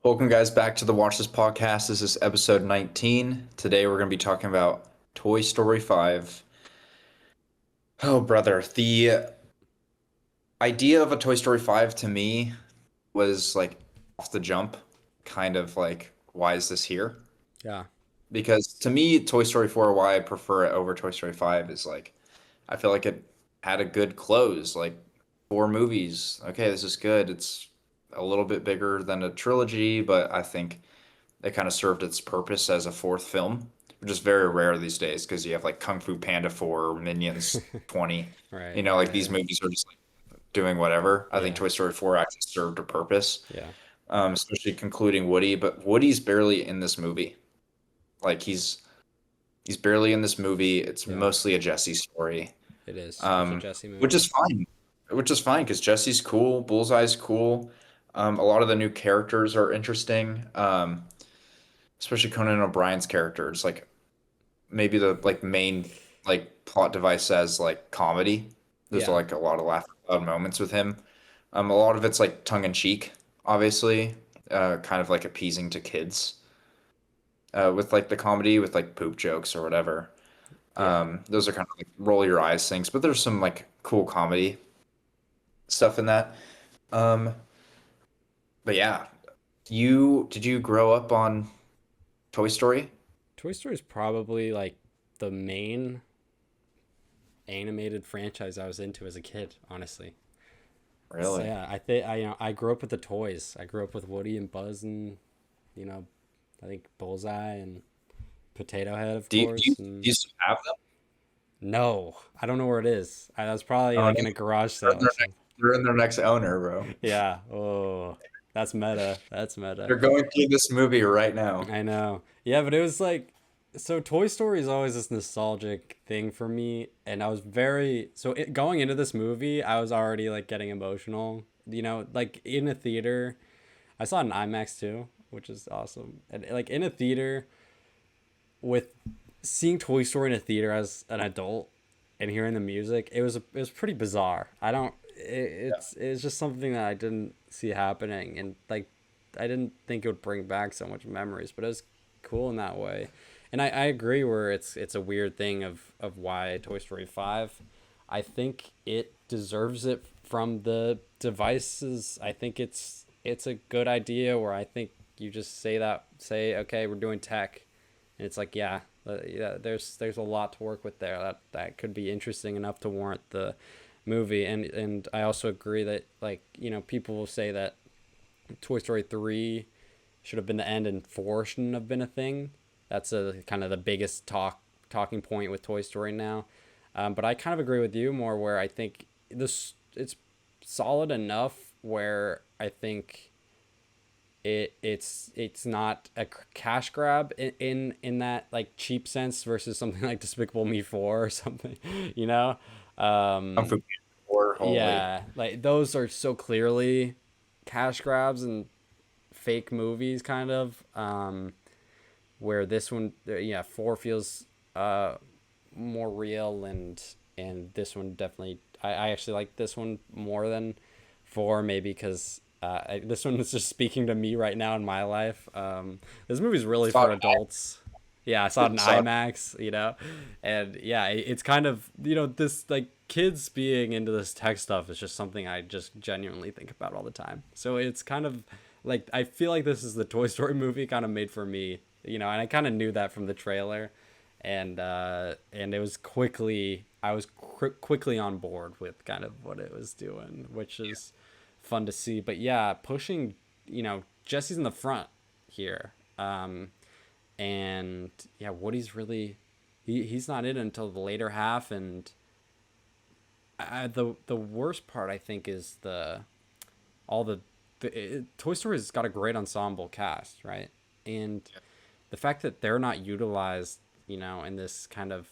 Welcome, guys, back to the Watchlist podcast. This is episode 19. Today, we're going to be talking about Toy Story 5. Oh, brother. The idea of a Toy Story 5 to me was like off the jump, kind of like, why is this here? Yeah. Because to me, Toy Story 4, why I prefer it over Toy Story 5 is like, I feel like it had a good close, like four movies. Okay, this is good. It's a little bit bigger than a trilogy, but I think it kind of served its purpose as a fourth film, which is very rare these days because you have like Kung Fu Panda 4, Minions 20. Right, Like right, these right. movies are just like doing whatever. I think Yeah. Toy Story 4 actually served a purpose, Yeah. especially concluding Woody. But Woody's barely in this movie. Like he's barely in this movie. It's Yeah. mostly a Jesse story, It is. It's a um, Jesse which movie. is fine. Which is fine because Jesse's cool, Bullseye's cool. A lot of the new characters are interesting. Especially Conan O'Brien's characters, like maybe the like main like plot device as like comedy. There's Yeah. like a lot of laugh out moments with him. A lot of it's like tongue in cheek, obviously, kind of like appeasing to kids, with like the comedy with like poop jokes or whatever. Yeah. Those are kind of like roll your eyes things, but there's some like cool comedy stuff in that. Um, but yeah, you did you grow up on Toy Story? Toy Story is probably like the main animated franchise I was into as a kid, honestly. So Really? yeah, I think I grew up with the toys. I grew up with Woody and Buzz and you know, I think Bullseye and Potato Head, of Do you course. And used to have them? no, I don't know where it is. I was probably Oh, like no, in a garage they're sale in or their something. they're in their next owner, bro. Yeah. Oh, that's meta. That's meta. They're going through this movie right now. I know. Yeah, but it was like, so Toy Story is always this nostalgic thing for me, and I was going into this movie, I was already like getting emotional. Like in a theater, I saw it in IMAX too, which is awesome. And like in a theater with seeing Toy Story in a theater as an adult and hearing the music, it was pretty bizarre. I don't. It's just something that I didn't see happening, and like I didn't think it would bring back so much memories, but it was cool in that way. And I agree where it's a weird thing of why Toy Story 5. I think it deserves it from the devices. I think it's a good idea where I think you just say okay, we're doing tech, and it's like yeah, there's a lot to work with there that could be interesting enough to warrant the movie. And I also agree that like people will say that Toy Story 3 should have been the end and 4 shouldn't have been a thing. That's a kind of the biggest talking point with Toy Story now. But I kind of agree with you more where I think this it's solid enough where I think it's not a cash grab in that like cheap sense versus something like Despicable Me 4 or something, you know. Kung Fu Um, Panda 4, holy. yeah, like those are so clearly cash grabs and fake movies, kind of. Where this one, yeah, 4 feels more real, and this one definitely. I actually like this one more than 4, maybe because this one is just speaking to me right now in my life. This movie's really Saw for it adults. Yeah, I saw it in saw it. IMAX, and yeah, it's kind of this like kids being into this tech stuff is just something I just genuinely think about all the time. So it's kind of like I feel like this is the Toy Story movie kind of made for me, and I kind of knew that from the trailer, and it was quickly I was quickly on board with kind of what it was doing, which is fun to see. But yeah, pushing, Jesse's in the front here. And yeah, Woody's really he's not in until the later half, and the worst part I think is the all Toy Story's got a great ensemble cast, right? And the fact that they're not utilized, in this kind of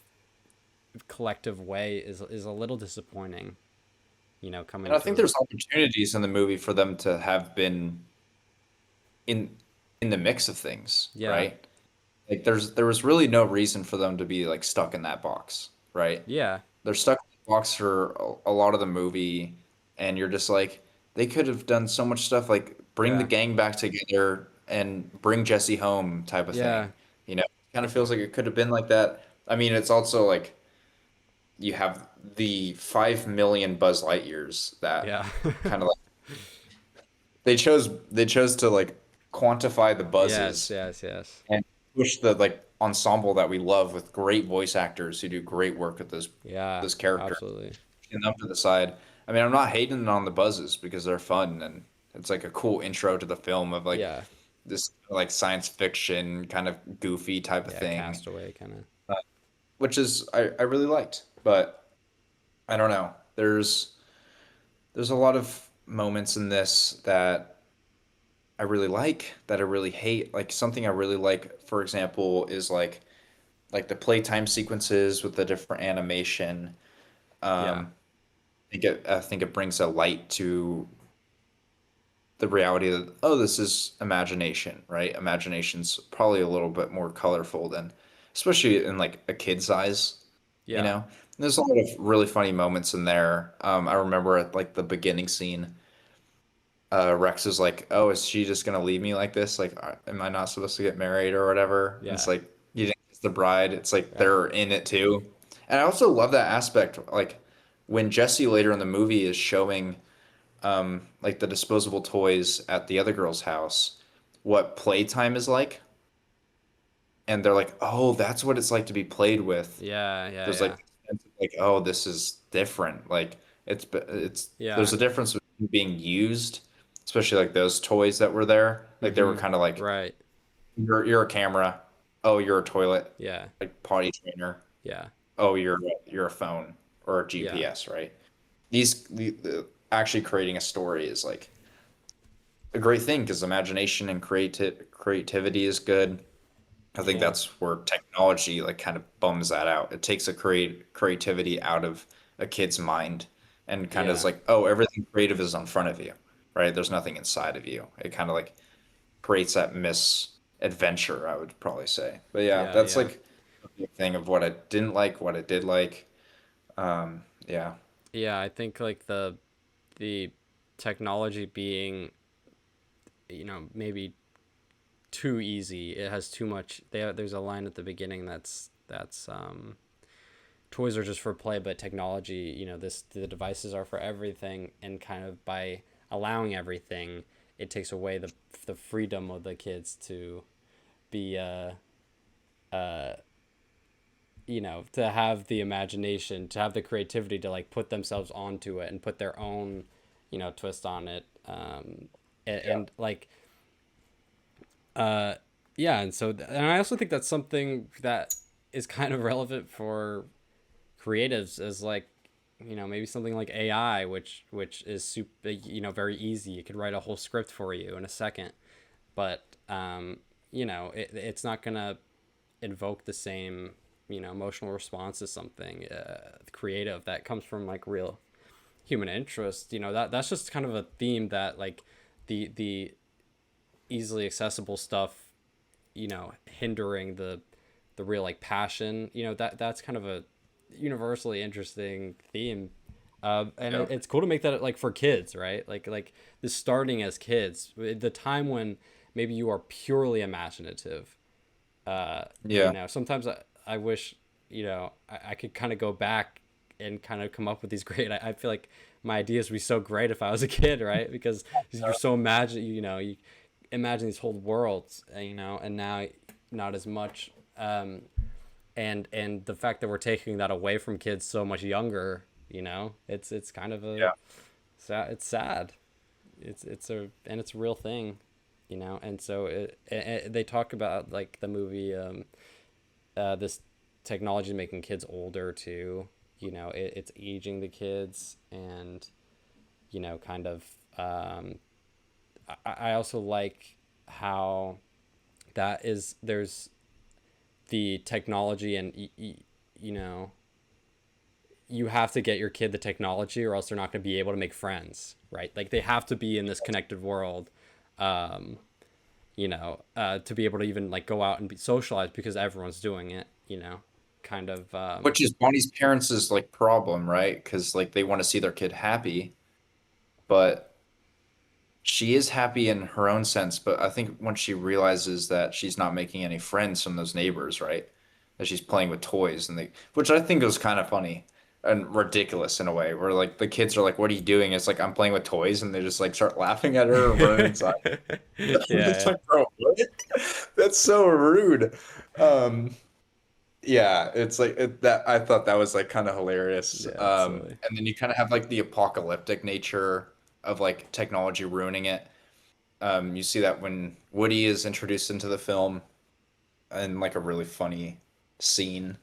collective way is a little disappointing, And coming I think through. there's opportunities in the movie for them to have been in in the mix of things, Yeah. right? Like there was really no reason for them to be like stuck in that box, right? Yeah. They're stuck in the box for a lot of the movie, and you're just like they could have done so much stuff like bring the Yeah. gang back together, and bring Jesse home type of Yeah. thing. You know, kind of feels like it could have been like that. I mean, it's also like you have the 5 million Buzz Lightyears that Yeah. kind of like they chose to like quantify the Yes, buzzes yes, yes. and push the like ensemble that we love with great voice actors who do great work with Yeah, this character absolutely. and them to the side. I mean, I'm not hating on the buzzes because they're fun and it's like a cool intro to the film of like Yeah. this like science fiction kind of goofy type of Yeah, thing, Castaway kind of. which is I really liked. But I don't know. There's a lot of moments in this that I really like, that I really hate. Like something I really like, for example, is like the playtime sequences with the different animation. Yeah. Um, I think it brings a light to the reality that oh, this is imagination, right? Imagination's probably a little bit more colorful than, especially in like a kid's eyes, you Yeah. know. There's a lot of really funny moments in there. I remember at like the beginning scene, Rex is like, "Oh, is she just gonna leave me like this? Like, am I not supposed to get married or whatever?" And it's Yeah. like, you didn't kiss the bride. It's like Right. they're in it too. And I also love that aspect, like when Jesse later in the movie is showing like the disposable toys at the other girl's house, what playtime is like, and they're like, "Oh, that's what it's like to be played with." Yeah, yeah, There's yeah. like, like, "Oh, this is different." Like, it's there's Yeah. a difference between being used, especially like those toys that were there. Like they were Mm-hmm. kind of like, Right. you're a camera. Oh, you're a toilet, Yeah. like potty trainer. Yeah. Oh, you're a phone or a Yeah. GPS, right? The actually creating a story is like a great thing because imagination and creativity is good. I think Yeah. that's where technology like kind of bums that out. It takes a creativity out of a kid's mind and kind of is Yeah. like, oh, everything creative is in front of you, right? There's nothing inside of you. It kind of like creates that misadventure, I would probably say. But yeah, Yeah, that's yeah. like a big thing of what I didn't like, what I did like. Yeah, Yeah, I think like the technology being, maybe too easy. It has too much. There's a line at the beginning that's toys are just for play, but technology, the devices are for everything, and kind of by allowing everything, it takes away the freedom of the kids to be to have the imagination, to have the creativity to like put themselves onto it and put their own twist on it, yeah, and like uh yeah, and I also think that's something that is kind of relevant for creatives, as like maybe something like AI, which is super, very easy. It could write a whole script for you in a second, but it's not gonna invoke the same emotional response as something creative that comes from like real human interest. That's just kind of a theme that like the easily accessible stuff, hindering the real like passion. That's kind of a universally interesting theme. And yeah, it's cool to make that like for kids, right? Like this starting as kids, the time when maybe you are purely imaginative. yeah. Sometimes I wish, I could kind of go back and kind of come up with these great. I feel like my ideas would be so great if I was a kid, right? Because you're so you imagine these whole worlds, and now not as much. And the fact that we're taking that away from kids so much younger, it's kind of a Yeah. it's sad. It's a real thing, and so they talk about like the movie, this technology making kids older too. It's aging the kids, and kind of I also like how there's the technology, and you know you have to get your kid the technology, or else they're not going to be able to make friends, right? Like they have to be in this connected world, um, to be able to even like go out and be socialized, because everyone's doing it, kind of. Which is Bonnie's parents' like problem, right? Because like they want to see their kid happy, but she is happy in her own sense, but I think when she realizes that she's not making any friends from those neighbors, right? That she's playing with toys and which I think was kind of funny and ridiculous in a way, where like the kids are like, "What are you doing?" It's like I'm playing with toys, and they just like start laughing at her and run inside. Yeah, It's yeah, like, bro, what? That's so rude. Um, yeah, it's like that. I thought that was like kind of hilarious. yeah, it's silly. And then you kind of have like the apocalyptic nature of like technology ruining it. You see that when Woody is introduced into the film in like a really funny scene.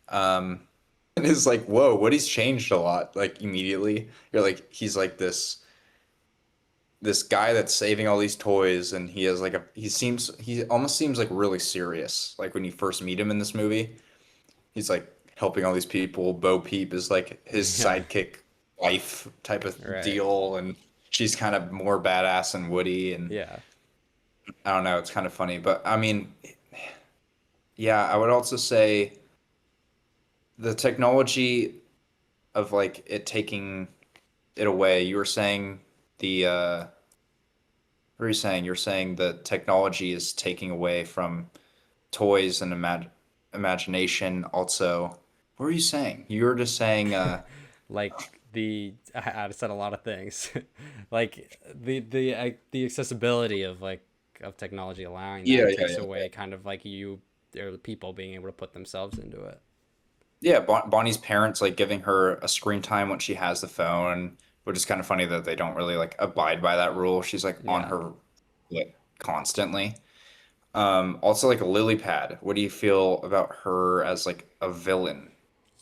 Um, and it's like, whoa, Woody's changed a lot. Like immediately, you're like, he's like this guy that's saving all these toys, and he has like he almost seems like really serious. Like when you first meet him in this movie, he's like helping all these people. Bo Peep is like his Yeah, sidekick wife type of right. deal, and she's kind of more badass than Woody, and Yeah. I don't know, it's kind of funny. But I mean, yeah, I would also say the technology of like it taking it away. You were saying the what are you saying? You're saying the technology is taking away from toys and imagination. Also, what were you saying? You were just saying, Like I said a lot of things. Like the accessibility of of technology allowing yeah, that yeah, takes yeah, away kind of like you or the people being able to put themselves into it. yeah. Bonnie's parents like giving her a screen time when she has the phone, which is kind of funny that they don't really like abide by that rule. She's like on Yeah. her like constantly. Also like a lily pad. What do you feel about her as like a villain?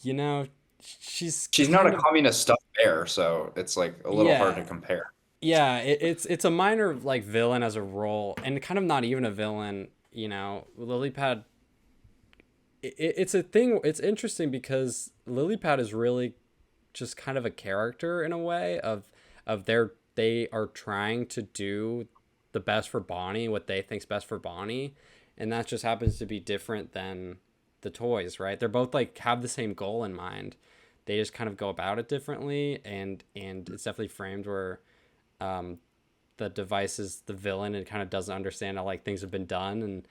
You know, she's She's not a kind of communist stuffed bear, so it's like a little hard to yeah. compare. Yeah, it's a minor like villain as a role and kind of not even a villain, you know. Lilypad it's a thing. It's interesting because Lilypad is really just kind of a character in a way of they are trying to do the best for Bonnie, what they think's best for Bonnie, and that just happens to be different than the toys, right? They're both like have the same goal in mind. They just kind of go about it differently, and it's definitely framed where um, the device is the villain and kind of doesn't understand how like things have been done, and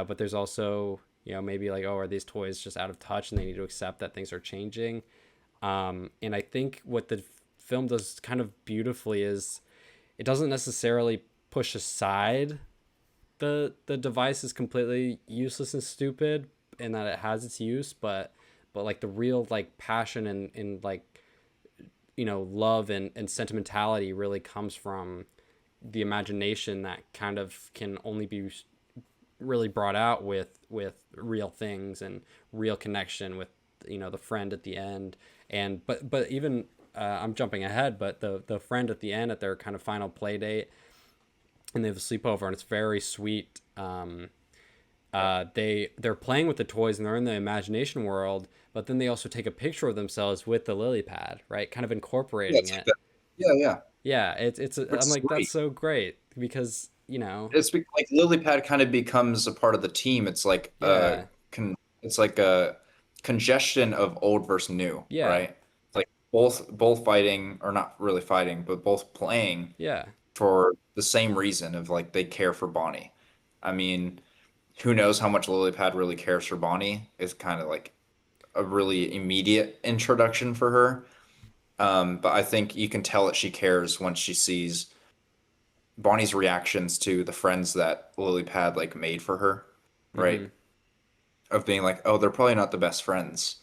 but there's also maybe like, oh, are these toys just out of touch and they need to accept that things are changing. And I think what the film does kind of beautifully is it doesn't necessarily push aside the device is completely useless and stupid and that it has its use, but like the real like passion and like love and sentimentality really comes from the imagination that kind of can only be really brought out with real things and real connection with the friend at the end. And but even I'm jumping ahead, but the friend at the end at their kind of final play date, and they have a sleepover, and it's very sweet. They're playing with the toys and they're in the imagination world, but then they also take a picture of themselves with the lily pad, right? Kind of Yeah, incorporating it's like it. that. Yeah, yeah. Yeah, Which I'm is like, that's great. so great because Like lily pad kind of becomes a part of the team. It's like yeah, it's like a congestion of old versus new, yeah, right? It's like both fighting or not really fighting, but both playing yeah. for the same reason of like they care for Bonnie. I mean, who knows how much Lilypad really cares for Bonnie is kind of like a really immediate introduction for her. But I think you can tell that she cares once she sees Bonnie's reactions to the friends that Lilypad like made for her, right? Mm-hmm. Of being like, oh, they're probably not the best friends.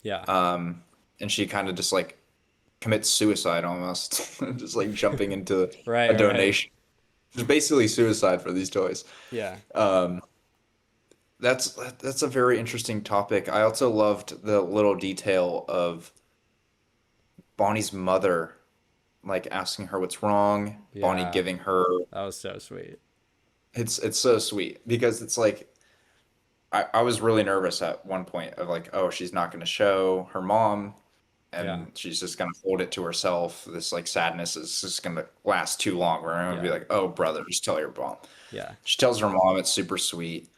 Yeah. Um, and she kind of just like commits suicide almost, just like jumping into Right, a right. donation. Just basically suicide for these toys. Yeah. Um, that's a very interesting topic. I also loved the little detail of Bonnie's mother, like asking her what's wrong, Bonnie Yeah. giving her That was so sweet. it's so sweet because it's like I was really nervous at one point of like, oh, she's not gonna show her mom Yeah. and she's just gonna hold it to herself. This like sadness is just gonna last too long. Where I'm gonna be Yeah. like, oh brother, just tell your mom. Yeah. She tells her mom it's super sweet.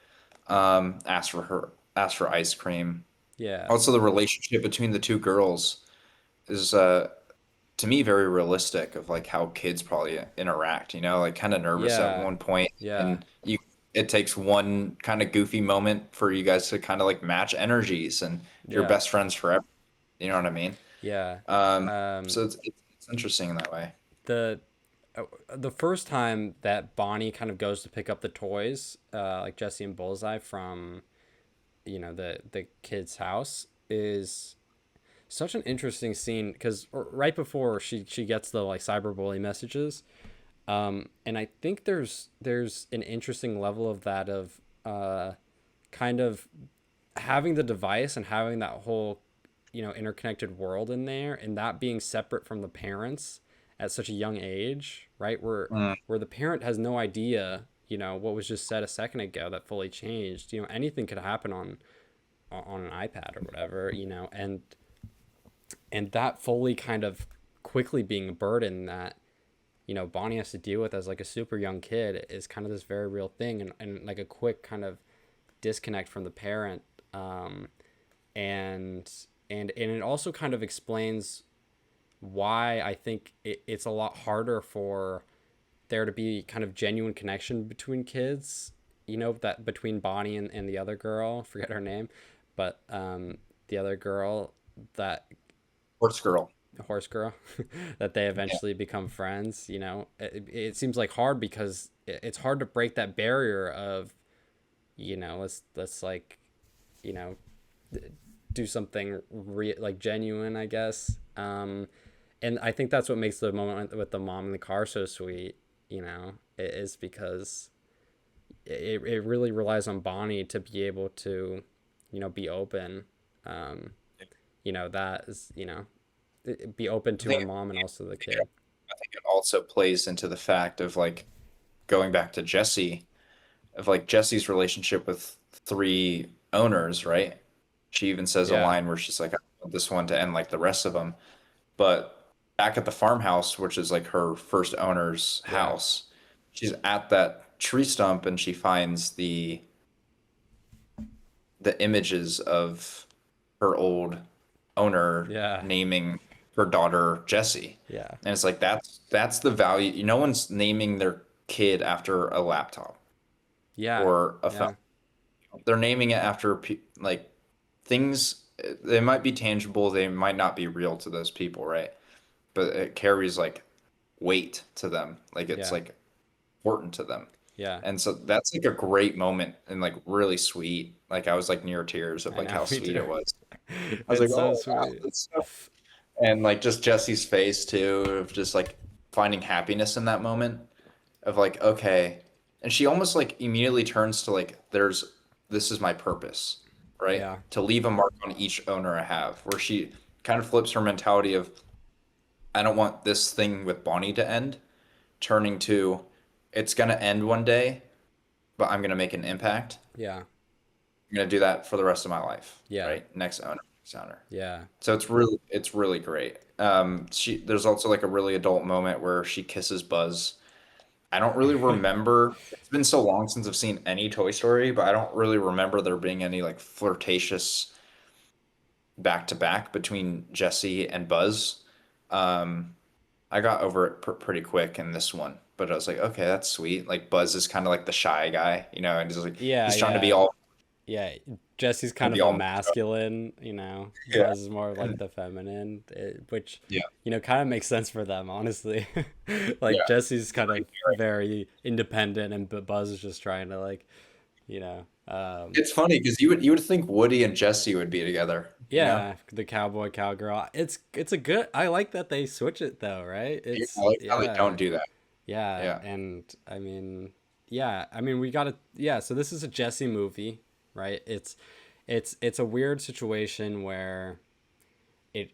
Asks for ice cream. Yeah. Also, the relationship between the two girls is to me very realistic of like how kids probably interact, you know, like kind of nervous at Yeah. one point Yeah. and you it takes one kind of goofy moment for you guys to kind of like match energies and you're Yeah. best friends forever. You know what I mean? Yeah. Um, Um, so it's interesting in that way. the uh, the first time that Bonnie kind of goes to pick up the toys, like Jesse and Bullseye from, the kid's house, is such an interesting scene because right before she gets the like cyberbully messages, and I think there's an interesting level of that of kind of having the device and having that whole interconnected world in there, and that being separate from the parents at such a young age, right, Mm, where the parent has no idea what was just said a second ago that fully changed. Anything could happen on an iPad or whatever, and that fully kind of quickly being a burden that Bonnie has to deal with as like a super young kid is kind of this very real thing, and like a quick kind of disconnect from the parent. Um, and and and it also kind of explains why I think it's a lot harder for there to be kind of genuine connection between kids, that between Bonnie and the other girl, forget her name, but the other girl, that Horse girl. horse girl, that they Yeah. eventually become friends. It seems like hard because it's hard to break that barrier of, let's like, you know do something like genuine, I guess. And I think that's what makes the moment with the mom in the car so sweet. It is because it really relies on Bonnie to be able to, be open. Um, that is, be open I to her think mom and also the kid. I think it also plays into the fact of like going back to Jesse, of like Jesse's relationship with three owners, right? She even says a Yeah, line where she's like, I want this one to end like the rest of them. But back at the farmhouse, which is like her first owner's yeah, house, she's at that tree stump and she finds the images of her old owner yeah, naming her daughter Jessie. yeah, And it's like that's the value. No one's naming their kid after a laptop yeah, or a phone. yeah, They're naming it after like things. They might be tangible, they might not be real to those people, right? But it carries like weight to them. Like it's yeah, like important to them. yeah. And so that's like a great moment and like really sweet. Like I was like near tears of I like know, how me sweet too. it was. I was like, It's so oh wow, sweet. that's so. And like just Jesse's face too of just like finding happiness in that moment of like okay, and she almost like immediately turns to like there's this is my purpose, right? Yeah, To leave a mark on each owner I have, where she kind of flips her mentality of I don't want this thing with Bonnie to end, turning to it's gonna end one day, but I'm gonna make an impact. yeah, I'm gonna do that for the rest of my life, yeah, right? Next owner, next owner. yeah. So it's really great. There's also like a really adult moment where she kisses Buzz. I don't really remember. It's been so long since I've seen any Toy Story, but I don't really remember there being any like flirtatious back to back between Jesse and Buzz. Um, I got over it pretty quick in this one, but I was like, okay, that's sweet. Like Buzz is kind of like the shy guy, and he's like Yeah, he's trying to be yeah, all yeah. Jesse's trying kind to of be a all masculine, yeah, Buzz is more like and the feminine, which, yeah, kind of makes sense for them, honestly. Like yeah. Jesse's kind of very independent, and Buzz is just trying to like, you know, um, It's funny because you would think Woody and Jesse would be together, you know? yeah, the cowboy cowgirl. It's a good. I like that they switch it though, right? Yeah, I It's like how they don't yeah. do that. Yeah, Yeah. and I mean, we got to, yeah, so this is a Jesse movie, right? It's a weird situation where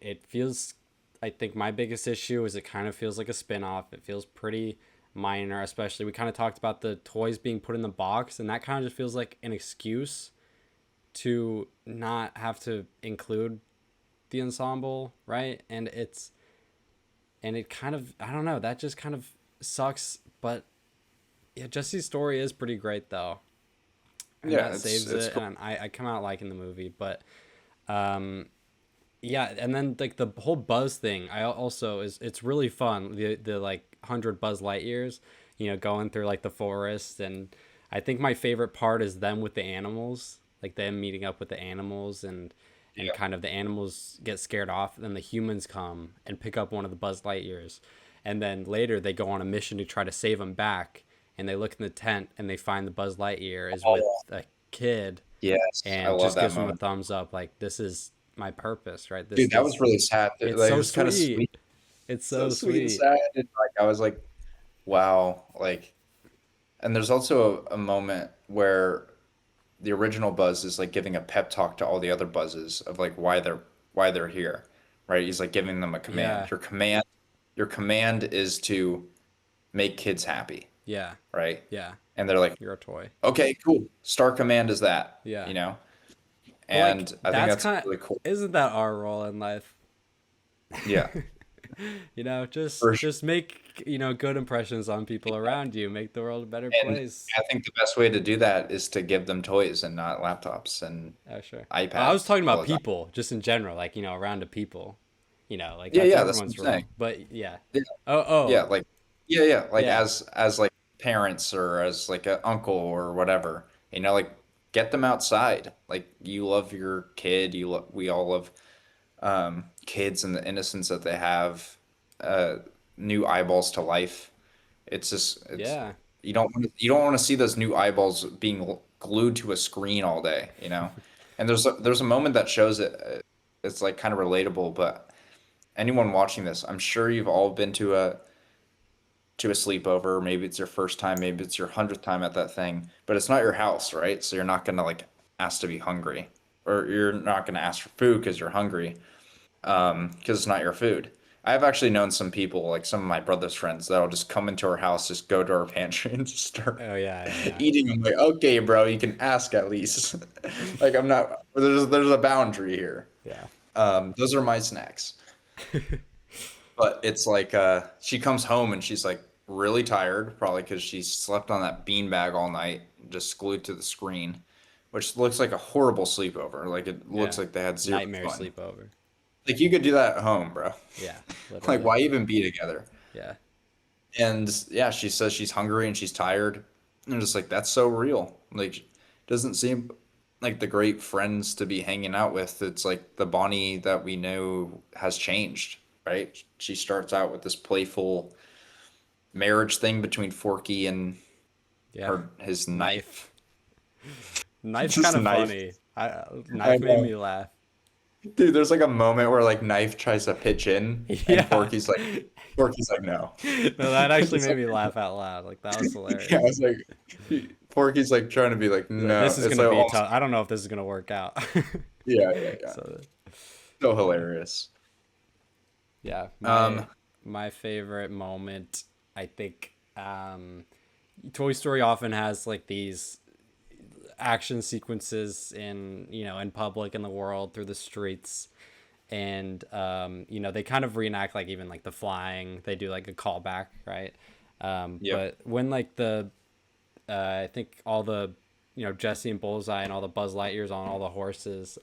it feels, I think my biggest issue is it kind of feels like a spin-off. It feels pretty minor, especially we kind of talked about the toys being put in the box, and that kind of just feels like an excuse to not have to include the ensemble, right? And it kind of, I don't know, that just kind of sucks, but yeah, Jesse's story is pretty great though, and Yeah, that it's saves it's it. cool. And I come out liking the movie, but um, yeah, and then like the whole Buzz thing, I also is it's really fun. The like 100 Buzz Lightyears, going through like the forest, and I think my favorite part is them with the animals, like them meeting up with the animals, and Yeah. kind of the animals get scared off, and then the humans come and pick up one of the Buzz Lightyears, and then later they go on a mission to try to save him back, and they look in the tent and they find the Buzz Lightyear is with Oh, a kid yes, I and love just that gives him a moment. thumbs up like this is my purpose, right? Dude, that was This really sad. it's Like, it so was kind of sweet. sweet, It's so so sweet and sweet. sad. And like, I was like, wow. Like, and there's also a moment where the original Buzz is like giving a pep talk to all the other Buzzes of like why they're here, right? He's like giving them a Yeah. command. Your command is to make kids happy, Yeah. right? Yeah. And they're like, You're a toy. okay, cool. Star command is that, Yeah. But like And I think that's that's kind of really cool. isn't that our role in life? Yeah, for sure. Just make, good impressions on people around you, make the world a better And place. I think the best way to do that is to give them toys and not laptops and Oh, sure. I was iPads talking all about the time. people, just in general, like, around the people. Like Yeah, that's yeah, that's what I'm everyone's saying. role. But yeah. Yeah, Oh, yeah, oh, like yeah, like yeah. as like parents or as like an uncle or whatever, like get them outside. Like you love your kid, we all love kids and the innocence that they have, uh, new eyeballs to life. It's Yeah. you don't want to see those new eyeballs being glued to a screen all day, you know? And there's a moment that shows it. It's like kind of relatable, but anyone watching this, I'm sure you've all been to a sleepover. Maybe it's your first time, maybe it's your 100th time at that thing, but it's not your house, right? So you're not gonna like ask to be hungry, or you're not gonna ask for food because you're hungry, because it's not your food. I've actually known some people, like some of my brother's friends, that'll just come into our house, just go to our pantry and just start Oh, yeah, yeah, eating. I'm like, okay, bro, you can ask at least. Like I'm not. There's a boundary here. yeah. Those are my snacks. But it's like she comes home and she's like really tired, probably because she slept on that beanbag all night, just glued to the screen, which looks like a horrible sleepover. Like it looks Yeah. like they had zero Nightmare fun. sleepover. Like you could do that at home, bro. Yeah, Like literally. why even be together? Yeah. And yeah, she says she's hungry and she's tired. And I'm just like, that's so real. Like, doesn't seem like the great friends to be hanging out with. It's like the Bonnie that we know has changed, right? She starts out with this playful marriage thing between Forky and Yeah. his knife. Knife. Knife's kind Just of knife. funny. I Knife made know. me laugh. Dude, there's like a moment where like Knife tries to pitch in and Yeah. Forky's like no. No, that actually It's made like, me laugh out loud. Like that was yeah, I hilarious. was like, Forky's like trying to be like, He's like, no. this is It's gonna like be almost, tough. I don't know if this is gonna work out. yeah, yeah, yeah. So So yeah, hilarious. yeah. My Um, my favorite moment, I think, Toy Story often has like these action sequences in public in the world through the streets, and they kind of reenact like even like the flying. They do like a callback, right? yep. But when like the I think all the Jesse and Bullseye and all the Buzz Lightyears on all the horses,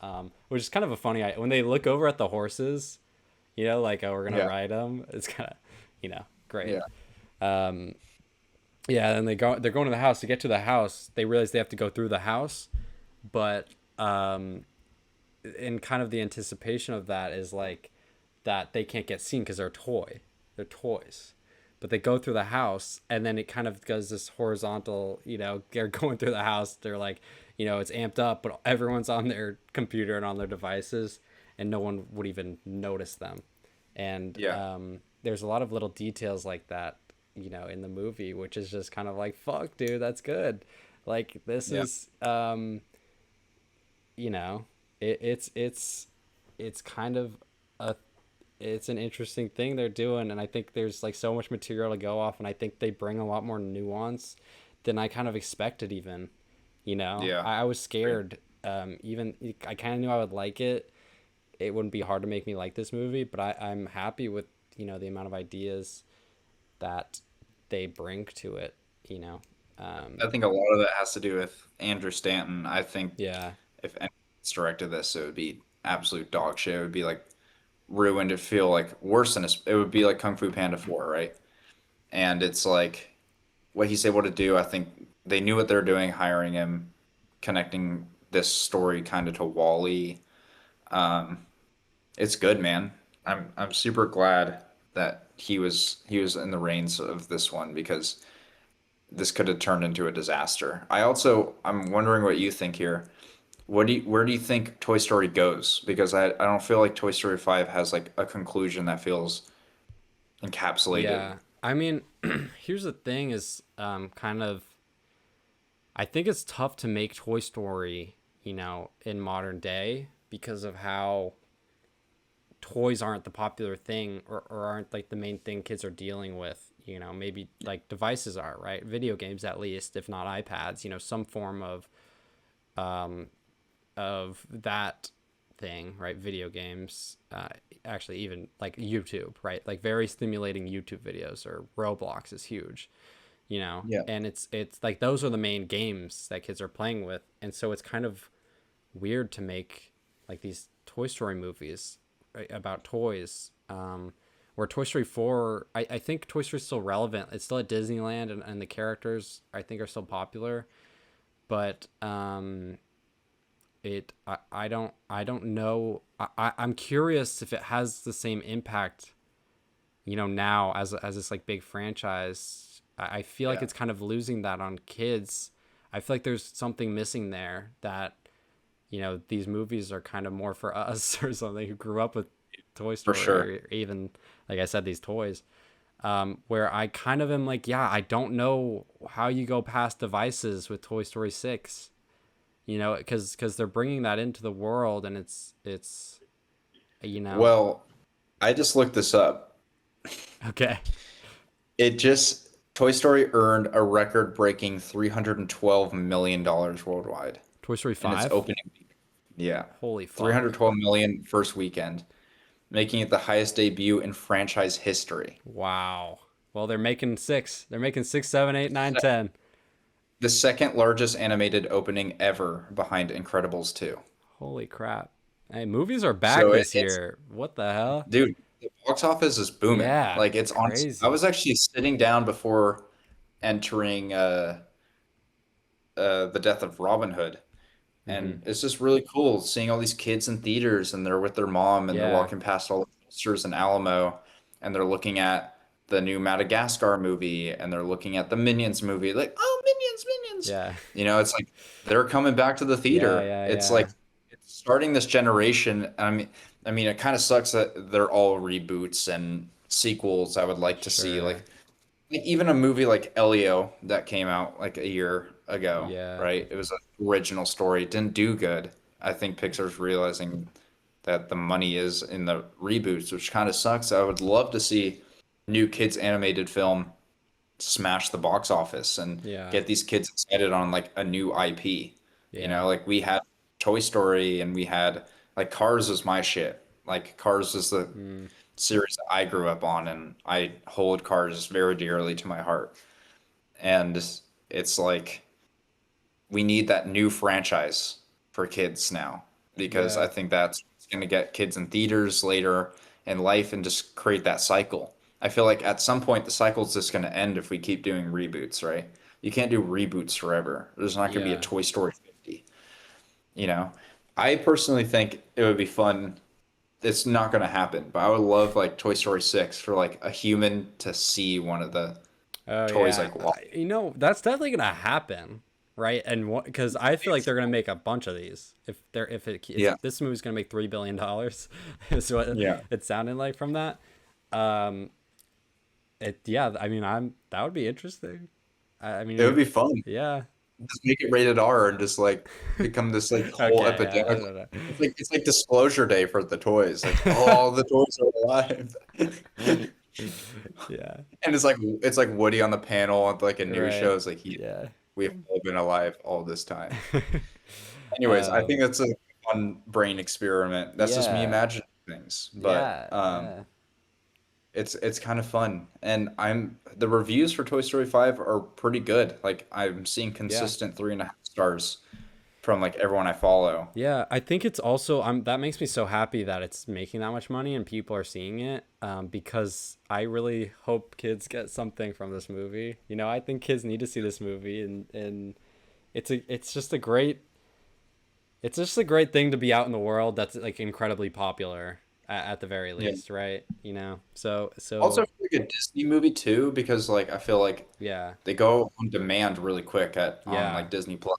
which is kind of a funny when they look over at the horses, like, oh, we're gonna Yeah. ride them. It's kind of great. Yeah. Um, yeah, and they're going to the house. To get to the house, they realize they have to go through the house, but in kind of the anticipation of that is like that they can't get seen because they're toys, but they go through the house, and then it kind of does this horizontal, they're going through the house, they're like, it's amped up, but everyone's on their computer and on their devices, and no one would even notice them. And Yeah. there's a lot of little details like that, in the movie, which is just kind of like, fuck, dude, that's good. Like this Yeah. is you know it's kind of a it's an interesting thing they're doing, and I think there's like so much material to go off, and I think they bring a lot more nuance than I kind of expected. Even Yeah. I was scared. Even I kind of knew I would like it. It wouldn't be hard to make me like this movie, but I'm happy with the amount of ideas that they bring to it. you know um I think a lot of it has to do with Andrew Stanton. I think yeah, if anyone's directed this, it would be absolute dog shit. It would be like ruined it feel like worse than it would be like Kung Fu Panda 4, right? And it's like what he's able to do. I think they knew what they're doing, hiring him, connecting this story kind of to Wally. Um, it's good, man. I'm super glad that he was in the reins of this one because this could have turned into a disaster. I'm wondering what you think here. Where do you think Toy Story goes? Because I don't feel like Toy Story 5 has like a conclusion that feels encapsulated. Yeah. I mean, here's the thing is kind of I think it's tough to make Toy Story, in modern day because of how toys aren't the popular thing or aren't like the main thing kids are dealing with. Maybe like devices are, right? Video games at least, if not iPads, some form um of that thing, right? Video games, actually even like YouTube, right? Like very stimulating YouTube videos or Roblox is huge, Yeah. and it's like those are the main games that kids are playing with, and so it's kind of weird to make like these Toy Story movies, right, about toys. Where Toy Story 4, I think Toy Story's still relevant. It's still at Disneyland, and the characters I think are still popular, but I don't know. I'm curious if it has the same impact, now as this like big franchise. I feel like Yeah, it's kind of losing that on kids. I feel like there's something missing there that these movies are kind of more for us or something who grew up with Toy for Story sure. or even like I said these toys. Where I kind of am like, yeah, I don't know how you go past devices with Toy Story 6, because they're bringing that into the world, and it's you know Well, I just looked this up. okay. It just Toy Story earned a record-breaking $312 million worldwide Toy Story in its 5. opening week. Yeah. Holy fuck. 312 million first weekend, making it the highest debut in franchise history. Wow. Well, they're making 6, 7, 8, 9, Se- 10. The second largest animated opening ever behind Incredibles 2. Holy crap. Hey, movies are back So this it's year. What the hell? dude, the box office is booming. Yeah, Like it's on. I crazy. was actually sitting down before entering the Death of Robin Hood, Mm-hmm. and it's just really cool seeing all these kids in theaters and they're with their mom and they're Yeah, walking past all the posters in Alamo and they're looking at the new Madagascar movie and they're looking at the Minions movie like, oh, Minions, Minions. yeah. It's like they're coming back to the Yeah, theater. yeah, It's yeah. like it's starting this generation. I mean, it kind of sucks that they're all reboots and sequels. I would like to see Sure. like even a movie like Elio that came out like a year ago, Yeah. right? It was an original story. It didn't do good. I think Pixar's realizing that the money is in the reboots, which kind of sucks. I would love to see new kids animated film smash the box office and Yeah. get these kids excited on like a new IP. Yeah. Like we had Toy Story and we had like Cars was my shit. Like Cars was the Mm, series that I grew up on and I hold Cars very dearly to my heart. And it's like we need that new franchise for kids now because I yeah. think that's going to get kids in theaters later in life and just create that cycle. I feel like at some point the cycle's just going to end if we keep doing reboots, right? You can't do reboots forever. There's not going to be a Yeah. Toy Story 50, you know? I personally think it would be fun. It's not going to happen, but I would love like Toy Story 6 for like a human to see one of the Oh toys yeah. like wow. That's definitely gonna happen, right? And because I feel like they're gonna make a bunch of these. If Yeah. this movie's gonna make $3 billion, is what Yeah. it sounded like from that. Um, yeah. I mean, that would be interesting. I It would mean, be fun. yeah. Just make it rated R and just like become this like whole Okay. Yeah. I epidemic. don't It's like Disclosure Day for the toys. Like all the toys are alive. know. Yeah. And it's like Woody on the panel on like a news Right. show. It's like Yeah. we've all been alive all this time. Anyways, I think um. that's a fun brain experiment. That's just me Yeah. imagining things, but Yeah. Yeah. it's kind of fun. And the reviews for Toy Story 5 are pretty good. Like I'm seeing Yeah. consistent 3.5 stars. from like everyone I follow. Yeah, I think it's also that makes me so happy that it's making that much money and people are seeing it. Because I really hope kids get something from this movie. You know, I think kids need to see this movie, and it's just a great thing to be out in the world that's like incredibly popular at the very Yeah. least, right? You know, Also, so like a Disney movie too, because like I feel like yeah, they go on demand really quick at on yeah, like Disney Plus,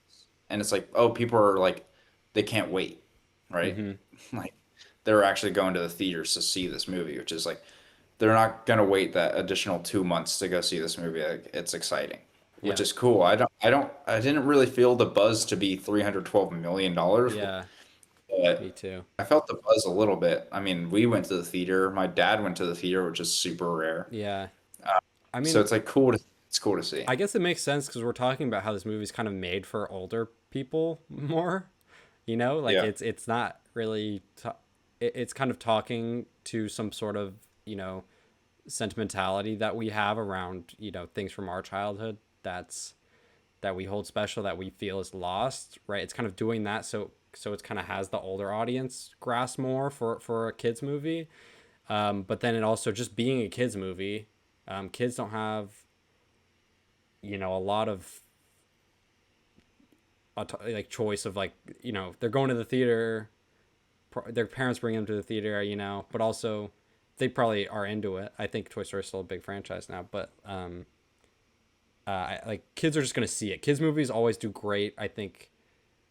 and it's like, oh, people are like, they can't wait, right? mm-hmm, Like they're actually going to the theaters to see this movie, which is like they're not gonna wait that additional 2 months to go see this movie. Like, it's exciting, which yeah, is cool. I didn't really feel the buzz to be $312 million, yeah, me but too. I felt the buzz a little bit. I mean, we went to the theater. My dad went to the theater, which is super rare. Yeah, I So mean, it's like cool to it's cool to see. I guess it makes sense because we're talking about how this movie's kind of made for older people more. You know, like Yeah. it's not really it's kind of talking to some sort of, you know, sentimentality that we have around, you know, things from our childhood that we hold special, that we feel is lost, right? It's kind of doing that, so it's kind of has the older audience grasp more for a kids movie. But then it also, just being a kids movie, kids don't have, you know, a lot of like choice of, like, you know, they're going to the theater, their parents bring them to the theater, you know, but also they probably are into it. I think Toy Story is still a big franchise now, but like, kids are just gonna see it. Kids movies always do great. I think,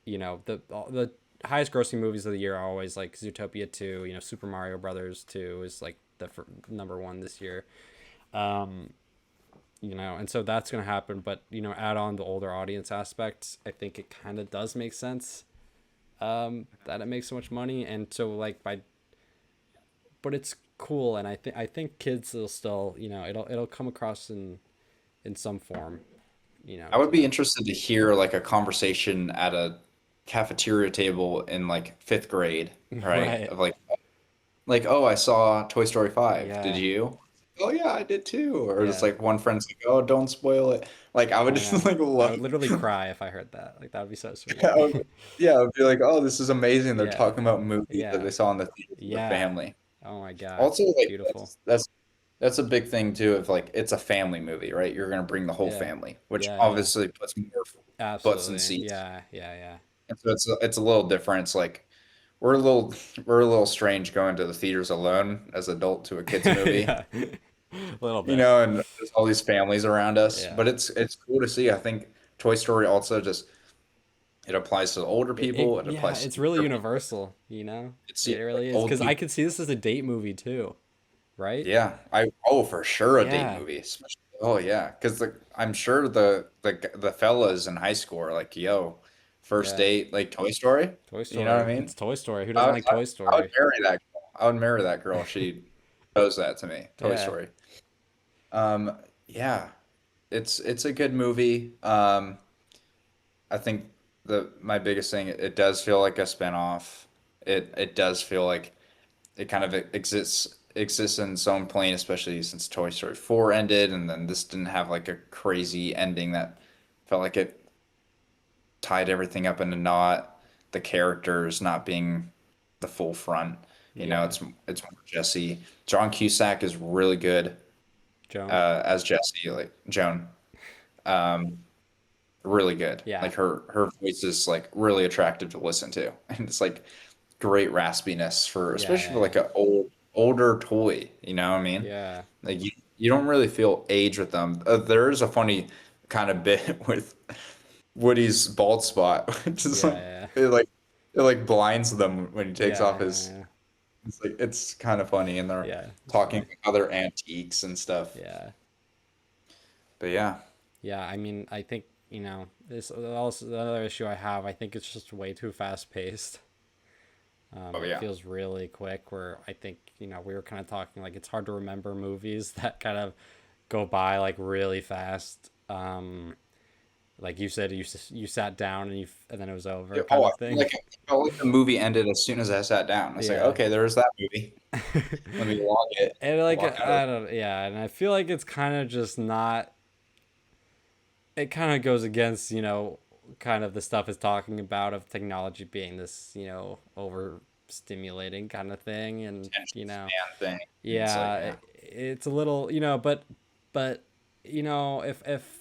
you know, the highest grossing movies of the year are always like Zootopia 2, you know, Super Mario Brothers 2 is like the number one this year. Um, you know, and so that's going to happen, but, you know, add on the older audience aspect, I think it kind of does make sense, that it makes so much money. And so, like, but it's cool. And I think kids will still, you know, it'll come across in some form, you know, I would to be them. interested to hear like a conversation at a cafeteria table in like fifth grade, right? Right. Of like, oh, I saw Toy Story 5. Did Yeah. you? Oh yeah, I did too. Or just Yeah. like one friend's like, oh, don't spoil it. Like I would I just know. like I love would literally cry if I heard that. Like, that would be so sweet. I would, yeah, I would be like, oh, this is amazing. They're Yeah. talking about movies that Yeah. they saw in the theater with the Yeah. family. Oh my God. Also, like Beautiful. that's a big thing too. If like it's a family movie, right? You're gonna bring the whole Yeah. family, which Yeah. Yeah. obviously puts more butts in Absolutely. seats. Yeah. Yeah. Yeah. And so it's a little different. It's like we're a little we're a little strange going to the theaters alone as adult to a kids movie, Yeah. A little you bit. know, and there's all these families around us. Yeah. But it's cool to see. I think Toy Story also just it applies to the older people. It Yeah, applies it's to really younger people. universal, you know? It's It like really is. old Because I people. could see this as a date movie too, right? Yeah, I oh for sure a date Yeah. movie. Especially, oh yeah, because I'm sure the fellas in high school are like, yo, first Yeah. date like Toy Story. Toy You know what Story. I mean? It's Toy Story. Who I, doesn't I, like Toy I would Story? marry that girl. I would marry that girl. She chose that to me. Toy Yeah. Story. Yeah, it's a good movie. I think the my biggest thing, it does feel like a spinoff. It does feel like it kind of exists in its own plane, especially since Toy Story 4 ended, and then this didn't have like a crazy ending that felt like it tied everything up in a knot. The characters not being the full front. You know, Yeah. it's more Jesse. John Cusack is really good Joan. as Jesse, like Joan. Um, really good. Yeah. Like her voice is like really attractive to listen to, and it's like great raspiness for Yeah. especially Yeah. for Yeah. like a older toy. You know what I mean? Yeah. Like you don't really feel age with them. There is a funny kind of bit with Woody's bald spot, which is Yeah. Yeah. like it like blinds them when he takes Yeah. off Yeah. his. Yeah. It's like it's kind of funny, and they're Yeah. It's talking funny. about other antiques and stuff. Yeah. But yeah, Yeah. I mean, I think, you know, this also the other issue I have. I think it's just way too fast paced. oh It yeah, feels really quick. Where I think, you know, we were kind of talking, like, it's hard to remember movies that kind of go by like really fast. Like you said, you sat down and then it was over, yeah. kind Oh, of thing. I felt like the movie ended as soon as I sat down. I was like, Yeah. okay, there's that movie. Let me log it, And like, walk out of. I don't, yeah, and I feel like it's kind of just not. It kind of goes against, you know, kind of the stuff is talking about of technology being this, overstimulating kind of thing, and attention span thing. It's like, yeah, it's a little, but if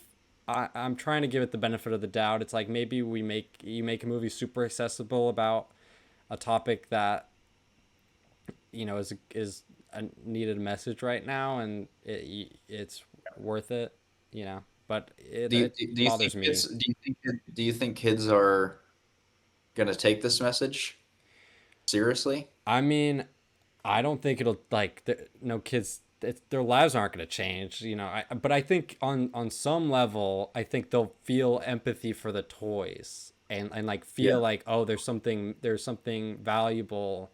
I'm trying to give it the benefit of the doubt, it's like maybe you make a movie super accessible about a topic that is a needed message right now, and it's worth it, But it do you think bothers me. kids do you think kids are gonna take this message seriously? I mean, I don't think it'll like no kids. Their lives aren't going to change, But I think on some level, I think they'll feel empathy for the toys and like Yeah. feel like, oh, there's something valuable,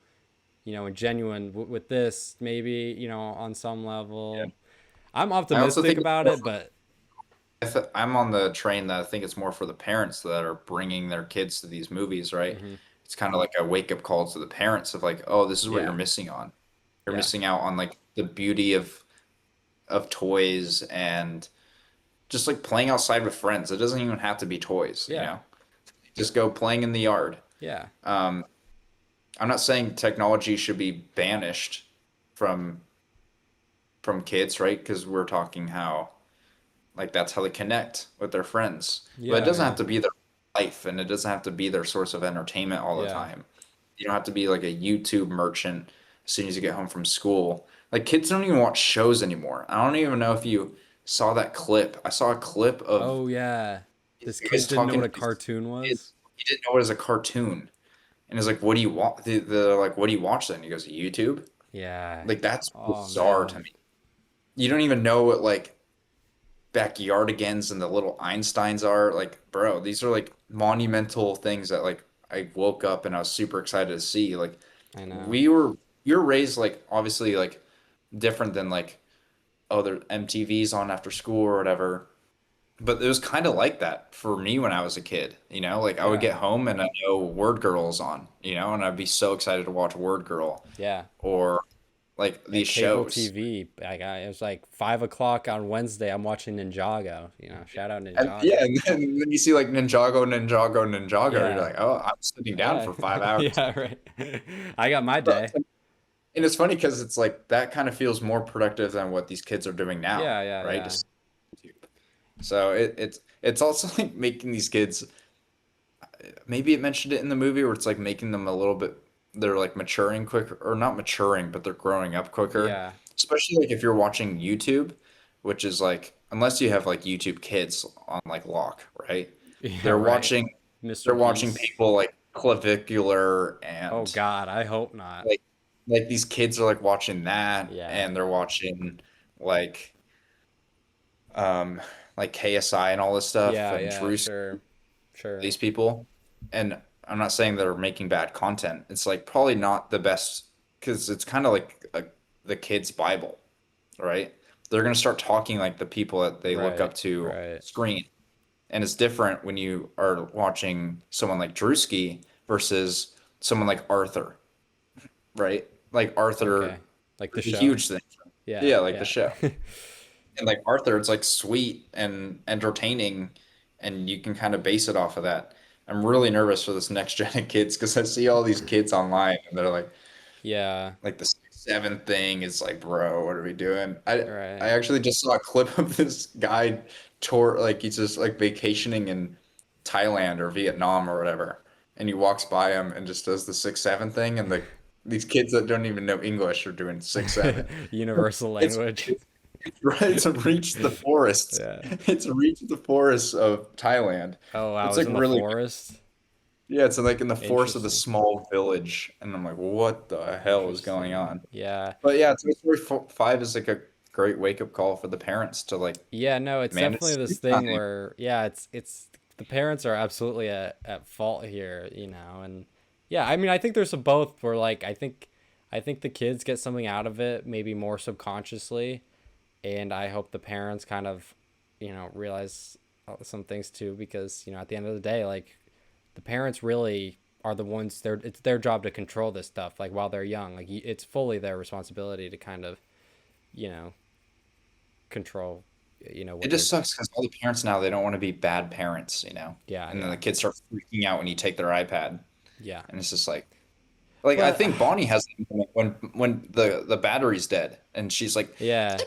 and genuine with this. Maybe on some Yeah. level, I'm I also optimistic think it's about more it, but I'm on the train that I think it's more for the parents that are bringing their kids to these movies, right? hmm It's kind of like a wake up call to the parents of like, oh, this is what you're yeah, missing on. You're yeah, missing out on like the beauty of toys and just like playing outside with friends. It doesn't even have to be toys, you yeah, know? Just go playing in the yard. yeah, Um, I'm not saying technology should be banished from from kids, right? Because we're talking how like that's how they connect with their friends. But it yeah, doesn't yeah, have to be their life and it doesn't have to be their source of entertainment all the yeah. time. You don't have to be like a YouTube merchant as soon as you get home from school. Like kids don't even watch shows anymore. I don't even know if you saw that clip. I saw a clip of Oh yeah, these this guys kid didn't know talking what to a these cartoon was. kids. He didn't know it was a cartoon. And he's like, what do you want? They're like, what do you watch then? He goes, YouTube? Yeah. Like that's Oh bizarre to man. me. You don't even know what like backyardigans and the little Einsteins are. Like, bro, these are like monumental things that like I woke up and I was super excited to see. Like, I know. we were you were raised like obviously like different than like other MTV's on after school or whatever. But it was kind of like that for me when I was a kid, you know? Like I would Yeah. get home and I know Word Girl's on, you know, and I'd be so excited to watch Word Girl Yeah. or like Yeah, these cable shows. TV. It was like 5 o'clock on Wednesday. I'm watching Ninjago. Shout out And yeah, Ninjago. and then you see like Ninjago, you're Yeah. like, oh, I'm sitting down Yeah. for 5 hours. Yeah. Right. I got my But day. and it's funny because it's like that kind of feels more productive than what these kids are doing now, Yeah. Yeah. right? Yeah. Just YouTube. So it's also like making these kids. Maybe it mentioned it in the movie where it's like making them a little bit. They're like maturing quicker, or not maturing, but they're growing up quicker. Yeah. Especially like if you're watching YouTube, which is like unless you have like YouTube Kids on like lock, right? Yeah. They're Right. watching Mr. they're watching Beast. people like clavicular Oh and God. I hope not. like these kids are like watching that Yeah. and they're watching like um like KSI and all this stuff Yeah. and Yeah. Drew Sure. Sure. these people. And I'm not saying they're making bad content. It's like probably not the best because it's kind of like the kids' Bible, right? They're gonna start talking like the people that they look Right. up to on Right. the screen. And it's different when you are watching someone like Drewski versus someone like Arthur, right? Like Arthur Okay. Like the is a show. huge thing. Yeah. Yeah, like the Yeah. show. And like Arthur, it's like sweet and entertaining, and you can kind of base it off of that. I'm really nervous for this next gen of kids because I see all these kids online and they're Yeah. like the 6'7" thing is like, bro, what are we doing? I Right. actually just saw a clip of this guy tour like he's just like vacationing in Thailand or Vietnam or whatever, and he walks by him and just does the 6'7" thing, and these kids that don't even know English are doing 6'7". Universal It's language. it's right. It's reached the forests. Yeah. It's reached the forests of Thailand. Oh, I It's was like in the really, forest. yeah. It's like in the forest of the Interesting. small village, and I'm like, what the hell is going Interesting. on? Yeah. But yeah, Toy Story 5 is like a great wake up call for the parents to like, Yeah, no, it's man, definitely it's this time. thing where yeah, it's the parents are absolutely at fault here, and yeah, I mean, I think there's a both where like I think the kids get something out of it, maybe more subconsciously, and I hope the parents kind of, realize some things too because, at the end of the day, like the parents really are the ones it's their job to control this stuff like while they're young. Like it's fully their responsibility to kind of, you know, control It what they're. just sucks because all the parents now they don't want to be bad parents, you know. Yeah, And then yeah, the kids start freaking out when you take their iPad, yeah. and it's just like I But think Bonnie has that moment when the battery's dead, and she's like, yeah,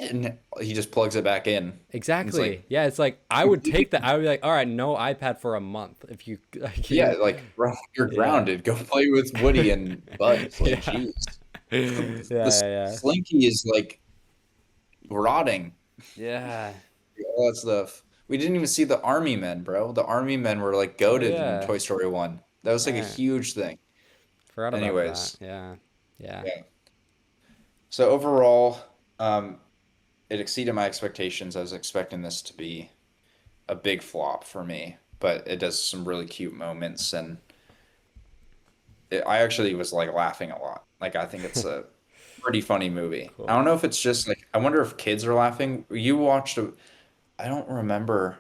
and he just plugs it back in, and it's like, exactly. Yeah, it's like I would take that. I would be like, all right, no iPad for a month if you like yeah, you. like bro, you're Yeah, grounded. Go play with Woody and Buzz. Like, yeah, jeez, yeah, the yeah, Slinky is like rotting. yeah. All that stuff. We didn't even see the Army Men, bro. The Army Men were like Oh goated in yeah, Toy Story 1. That was like a right. huge thing. Forgot about that. Anyways, Yeah, yeah. yeah. So overall, um, it exceeded my expectations. I was expecting this to be a big flop for me, but it does some really cute moments, and I actually was like laughing a lot. Like I think it's a pretty funny movie. I Cool. don't know if it's just like I wonder if kids are laughing. You watched a, I don't remember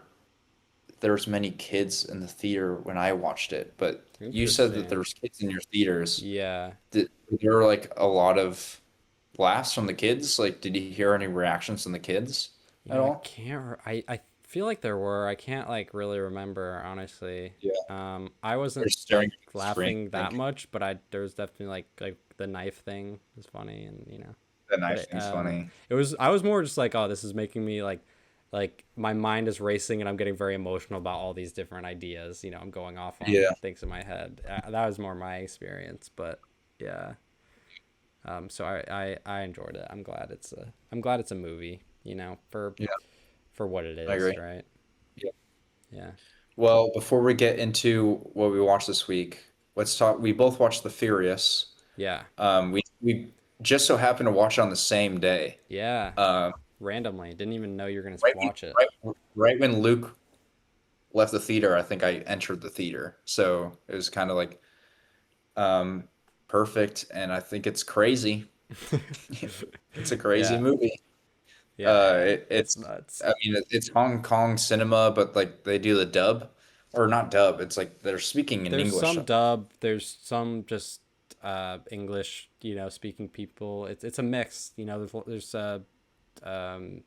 there's many kids in the theater when I watched it, but you said that there Interesting. was kids in your theaters. Yeah. Were there like a lot of laughs from the kids? Like, did you hear any reactions from the kids at I all? can't. I feel like there were. I can't like really remember honestly. Yeah, I they're wasn't staring like at the screen. laughing I that think much, but I there was definitely like the knife thing was funny, and the but knife thing's funny. it was I was more just like, oh, this is making me like my mind is racing and I'm getting very emotional about all these different ideas. I'm going off on Yeah, things in my head. That was more my experience, but yeah. So I enjoyed it. I'm glad it's a movie. yeah, For what it I agree. is, right? Yeah. Yeah. Well, before we get into what we watched this week, let's talk. We both watched The Furious. Yeah. We just so happened to watch it on the same day. Yeah. Um, Randomly. Didn't even know you were gonna right when watch it. right when Luke left the theater, I think I entered the theater. So it was kind of like um, perfect, and I think it's crazy. It's a crazy Yeah. movie. Yeah, yeah. It's It's nuts. I mean it's Hong Kong cinema, but like they do the dub or not dub. It's like they're speaking in There's English. some dub, there's some just English, speaking people. It's a mix, there's um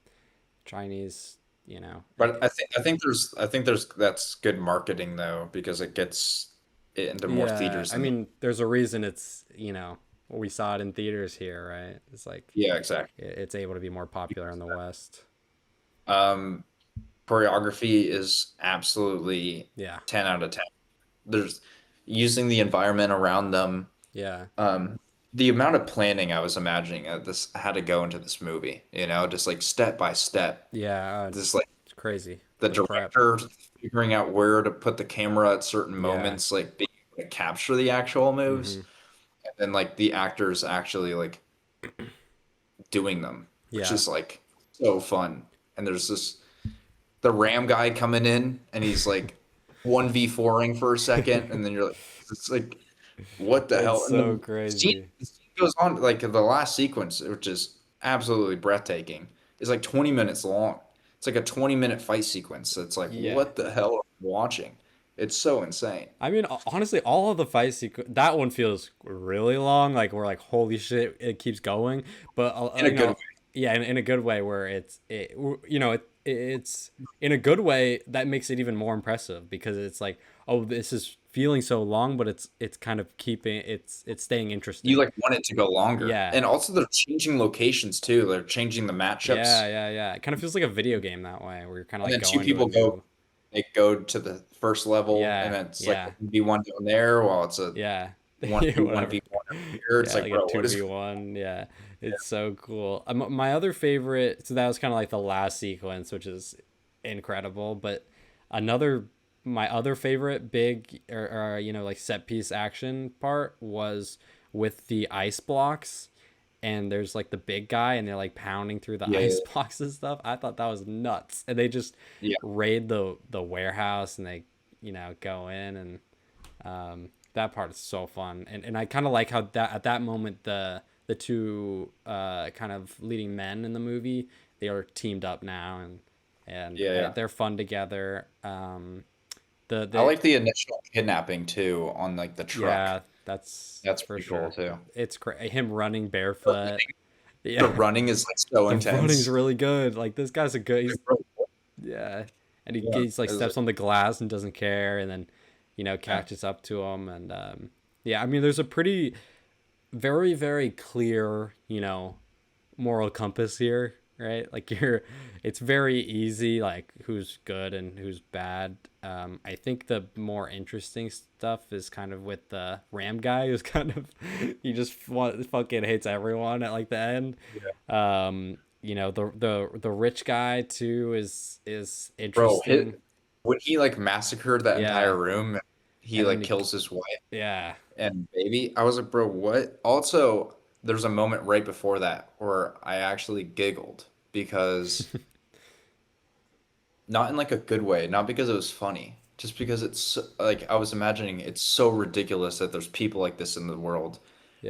Chinese, you know. But I think there's that's good marketing though because it gets it into more Yeah, theaters I than the, mean, there's a reason we saw it in theaters here, right? It's like yeah, exactly. it's able to be more popular in the West. Um, choreography is absolutely Yeah. 10 out of 10. There's using the environment around them. Yeah. Um, the amount of planning I was imagining this had to go into this movie, just like step by step. Yeah, Just like it's crazy. the The prep. director figuring out where to put the camera at certain Yeah. moments, like being able to capture the actual Mm-hmm. moves, and then like the actors actually like doing them, which Yeah. is like so fun. And there's this the Ram guy coming in, and he's like 1v4ing for a second, and then you're like, it's like, what the It's hell? And so scene, crazy. the scene goes on, like the last sequence, which is absolutely breathtaking, is like 20 minutes long. It's like a 20-minute fight sequence. It's like, Yeah. what the hell am I watching? It's so insane. I mean, honestly, all of the fight sequence, that one feels really long. Like we're like, holy shit, it keeps going. But In a good way. yeah, in a good way where it's in a good way that makes it even more impressive because it's like, oh, this is feeling so long, but it's kind of keeping it's staying You interesting. like want it to go longer. Yeah, And also they're changing locations too. They're changing the matchups. yeah, yeah, yeah. It kind of feels like a video game that way, where you're kind of And like then two going to a people new. go to the first level, and Yeah, then it's like yeah, 1v1 down there, while it's a yeah. one Whatever. v one over here. It's Yeah, like, like a bro, two what v is one. Yeah, it's so cool. My other favorite. So that was kind of like the last sequence, which is incredible. But another, my other favorite big or like set piece action part was with the ice blocks, and there's like the big guy, and they're like pounding through the yeah, ice blocks and stuff. I thought that was nuts, and they just yeah. raid the warehouse, and they go in and that part is so fun, and I kind of like how that at that moment the two kind of leading men in the movie, they are teamed up now, and Yeah, yeah. they're fun together. I The like the initial kidnapping too on like the truck. Yeah, that's That's for pretty cool sure. too. It's him running barefoot. Yeah, The running is like so the running's intense. really good. Like this guy's a good. Like, He's bro, yeah, and yeah. he's like It was steps like, on the glass and doesn't care, and then yeah. catches up to him, and yeah, I mean, there's a pretty very clear moral compass here, right? Like it's very easy, like who's good and who's bad. I think the more interesting stuff is kind of with the Ram guy, who's kind of he just fucking hates everyone at like the end. Yeah. The rich guy too is Bro, interesting. when he like massacred that entire Yeah, room, he and then like kills his wife yeah, and baby. I was like, bro, what? Also, there's a moment right before that where I actually giggled because not in like a good way, not because it was funny, just because like I was imagining it's so ridiculous that there's people like this in the world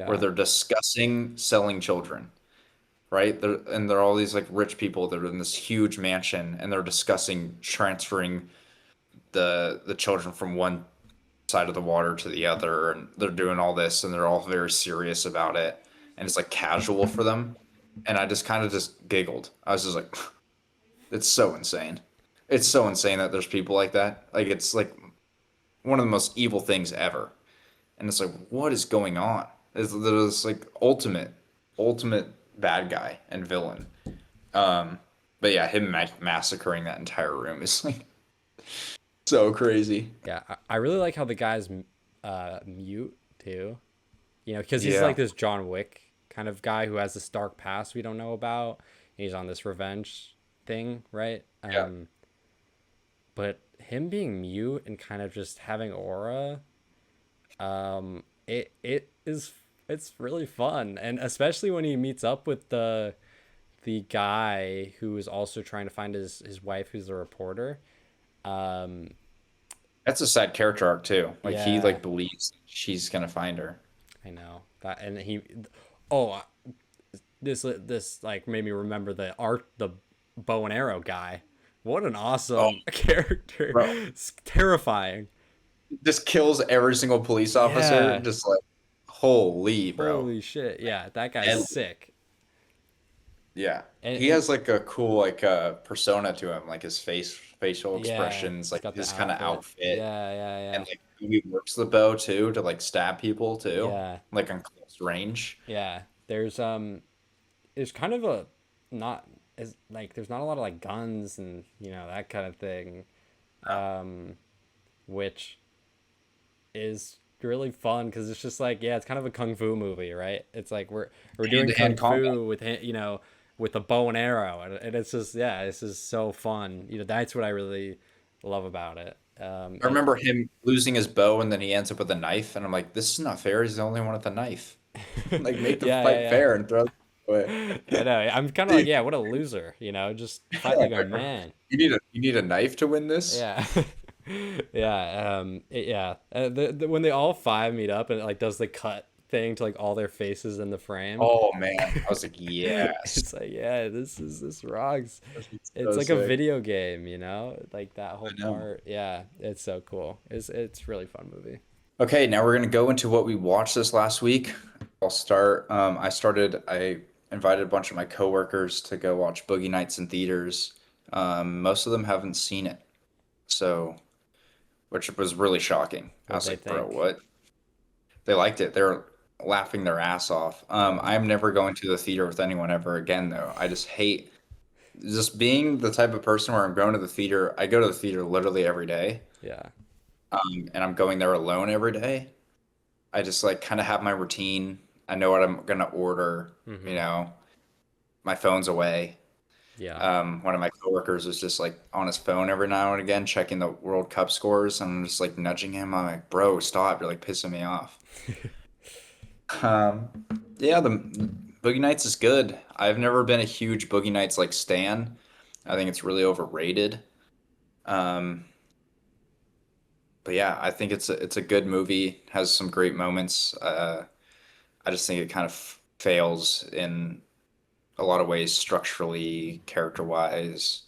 where yeah, they're discussing selling children, right? They're all these like rich people that are in this huge mansion and they're discussing transferring the children from one side of the water to the other and they're doing all this and they're all very serious about it and it's like casual for them and I just kind of just giggled. I was just like it's so insane. It's so insane that there's people like that. Like it's like one of the most evil things ever. And it's like what is going on? There's like ultimate bad guy and villain. Um but yeah, him massacring that entire room is like so crazy. yeah. I really like how the guy's mute too. Because he's like Yeah. this John Wick kind of guy who has this dark past we don't know about. He's on this revenge thing, right? Yeah. But him being mute and kind of just having aura, it's really fun, and especially when he meets up with the guy who is also trying to find his wife, who's a reporter. Um, That's a sad character arc too. Like he yeah, like believes she's gonna find her. I know that, and oh, this like made me remember the bow and arrow guy. What an Oh, awesome character! bro. It's terrifying. Just kills every single police officer. Yeah. Just like holy, bro. Holy shit. Yeah, that guy's Deadly. sick. Yeah. He And has like a cool like persona to him, like his facial yeah, expressions, he's like got the his kind of outfit. outfit, Yeah. and like he works the bow too to like stab people too, Yeah. like on close range. Yeah. There's kind of a not is like there's not a lot of like guns and that kind of thing. Yeah. Um which is really fun because it's just like, yeah, it's kind of a kung fu movie, right? It's like we're Hand doing to hand kung combat. fu with with a bow and arrow, and it's just, yeah, this is so fun. That's what I really love about it. I remember him losing his bow and then he ends up with a knife, and I'm like, this is not fair. He's the only one with a knife. Like, make the fight Yeah. fair and throw it away. I know. I'm kind of like, yeah, what a loser. Just fight like a man. You need a knife to win this? Yeah. Yeah. Yeah. When they all five meet up and it like does the cut thing to like all their faces in the frame. Oh man, I was like, yes. It's like, yeah, this rocks. It's It's so like a sick. video game, like that whole I know. part. Yeah, it's so cool. It's really fun movie. Okay, now we're gonna go into what we watched this last week. I'll start. I invited a bunch of my coworkers to go watch Boogie Nights in theaters. Most of them haven't seen it, so which was really shocking. I What'd was they like, bro, think? what? They liked it. They were laughing their ass off. Yeah, I'm never going to the theater with anyone ever again, though. I just hate just being the type of person where I'm going to the theater. I go to the theater literally every day, yeah, and I'm going there alone every day. I just like kind of have my routine. I know what I'm gonna order. You mm-hmm. know, my phone's away. Yeah, One of my coworkers was just like on his phone every now and again, checking the World Cup scores, and I'm just like nudging him. I'm like, bro, stop! You're like pissing me off. Um, yeah, the Boogie Nights is good. I've never been a huge Boogie Nights like stan. I think it's really overrated. Um, but yeah, I think it's a good movie. Has some great moments. I just think it kind of fails in a lot of ways structurally, character wise.